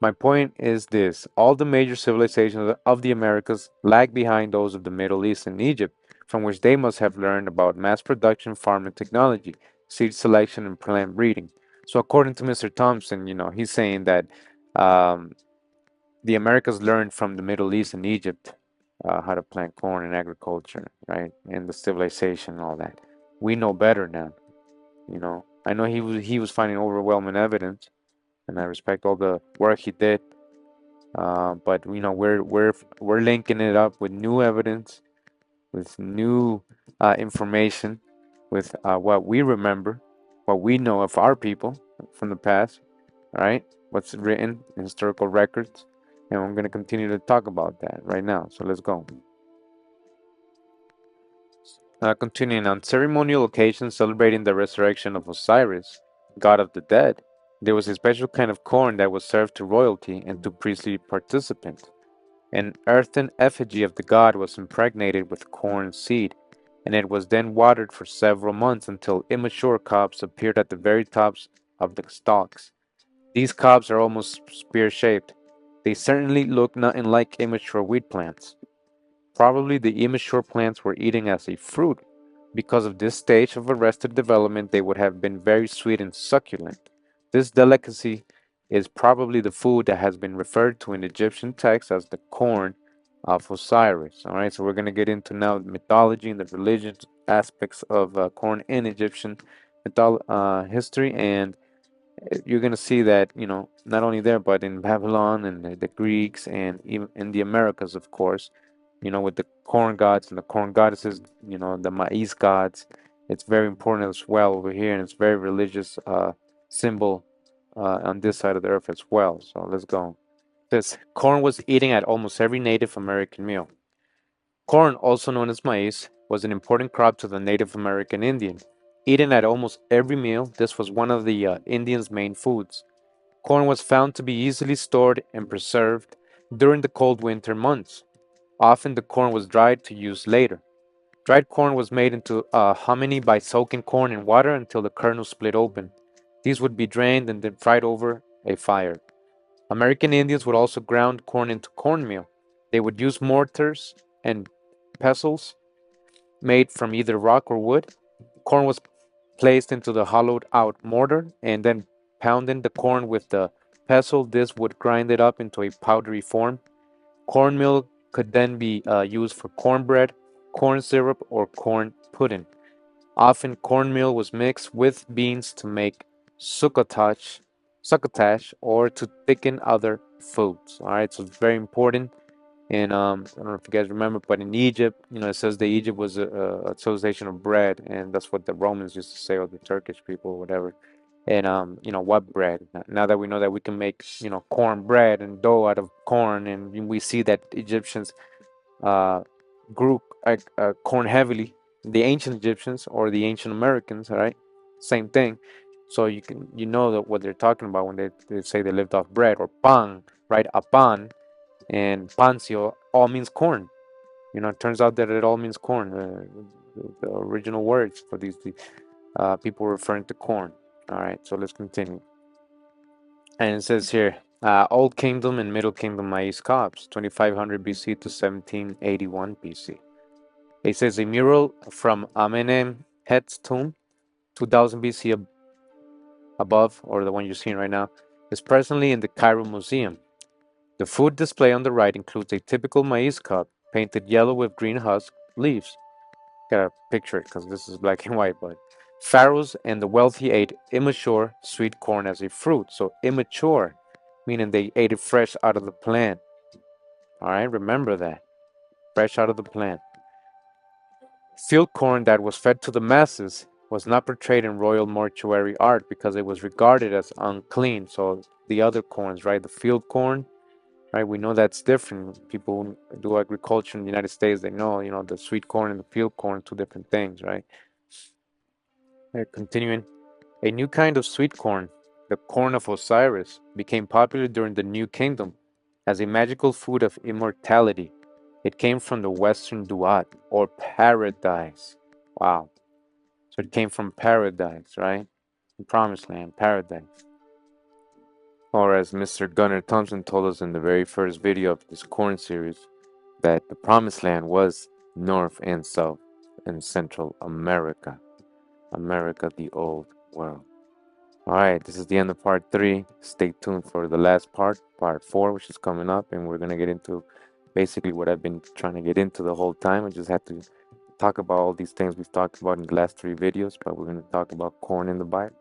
Speaker 2: My point is this: all the major civilizations of the Americas lag behind those of the Middle East and Egypt, from which they must have learned about mass production, farming technology, seed selection, and plant breeding. So, according to Mr. Thompson, he's saying that um, the Americas learned from the Middle East and Egypt how to plant corn and agriculture, right, and the civilization and all that. We know better now. I know he was finding overwhelming evidence, and I respect all the work he did. But we're linking it up with new evidence, with new information, with what we remember, what we know of our people from the past, right? What's written in historical records, and I'm going to continue to talk about that right now. So let's go. Continuing on ceremonial occasions celebrating the resurrection of Osiris, god of the dead, there was a special kind of corn that was served to royalty and to priestly participants. An earthen effigy of the god was impregnated with corn seed, and it was then watered for several months until immature cobs appeared at the very tops of the stalks. These cobs are almost spear-shaped. They certainly look nothing like immature wheat plants. Probably the immature plants were eaten as a fruit. Because of this stage of arrested development, they would have been very sweet and succulent. This delicacy is probably the food that has been referred to in Egyptian texts as the corn of Osiris. All right, so we're going to get into now mythology and the religious aspects of corn in Egyptian history, and you're going to see that, not only there, but in Babylon and the Greeks and even in the Americas, of course, with the corn gods and the corn goddesses, the maize gods. It's very important as well over here, and it's very religious symbol on this side of the earth as well. So let's go. This corn was eaten at almost every Native American meal. Corn, also known as maize, was an important crop to the Native American Indian. Eaten at almost every meal, this was one of the Indians' main foods. Corn was found to be easily stored and preserved during the cold winter months. Often the corn was dried to use later. Dried corn was made into hominy by soaking corn in water until the kernels split open. These would be drained and then fried over a fire. American Indians would also ground corn into cornmeal. They would use mortars and pestles made from either rock or wood. Corn was placed into the hollowed out mortar and then pounding the corn with the pestle. This would grind it up into a powdery form. Cornmeal could then be used for cornbread, corn syrup, or corn pudding. Often cornmeal was mixed with beans to make succotash, or to thicken other foods. All right, so it's very important. And I don't know if you guys remember, but in Egypt, it says that Egypt was a civilization of bread, and that's what the Romans used to say, or the Turkish people, or whatever. And what bread? Now that we know that we can make corn bread and dough out of corn, and we see that Egyptians uh, grew corn heavily. The ancient Egyptians or the ancient Americans, all right, same thing. So you know that what they're talking about when they say they lived off bread or pan, right? A pan and pancio all means corn. It turns out that it all means corn. The original words for these people referring to corn. All right, so let's continue. And it says here, Old Kingdom and Middle Kingdom maize cobs, 2500 BC to 1781 BC. It says a mural from Amenemhet's tomb, 2000 BC above, or the one you're seeing right now, is presently in the Cairo Museum. The food display on the right includes a typical maize cob, painted yellow with green husk leaves. Gotta picture it because this is black and white, but Pharaohs and the wealthy ate immature sweet corn as a fruit. So immature, meaning they ate it fresh out of the plant. All right, remember that. Fresh out of the plant. Field corn that was fed to the masses was not portrayed in royal mortuary art because it was regarded as unclean. So the other corns, right? The field corn, right? We know that's different. People who do agriculture in the United States, they know, the sweet corn and the field corn, two different things, right? Continuing, a new kind of sweet corn, the corn of Osiris, became popular during the New Kingdom as a magical food of immortality. It came from the Western Duat, or paradise. Wow. So it came from paradise, right? The promised land, paradise. Or as Mr. Gunnar Thompson told us in the very first video of this corn series, that the promised land was North and South and Central America. America, the old world. All right, this is the end of part 3. Stay tuned for the last part 4, which is coming up, and we're going to get into basically what I've been trying to get into the whole time. I just had to talk about all these things we've talked about in the last 3 videos, but we're going to talk about corn in the Bible.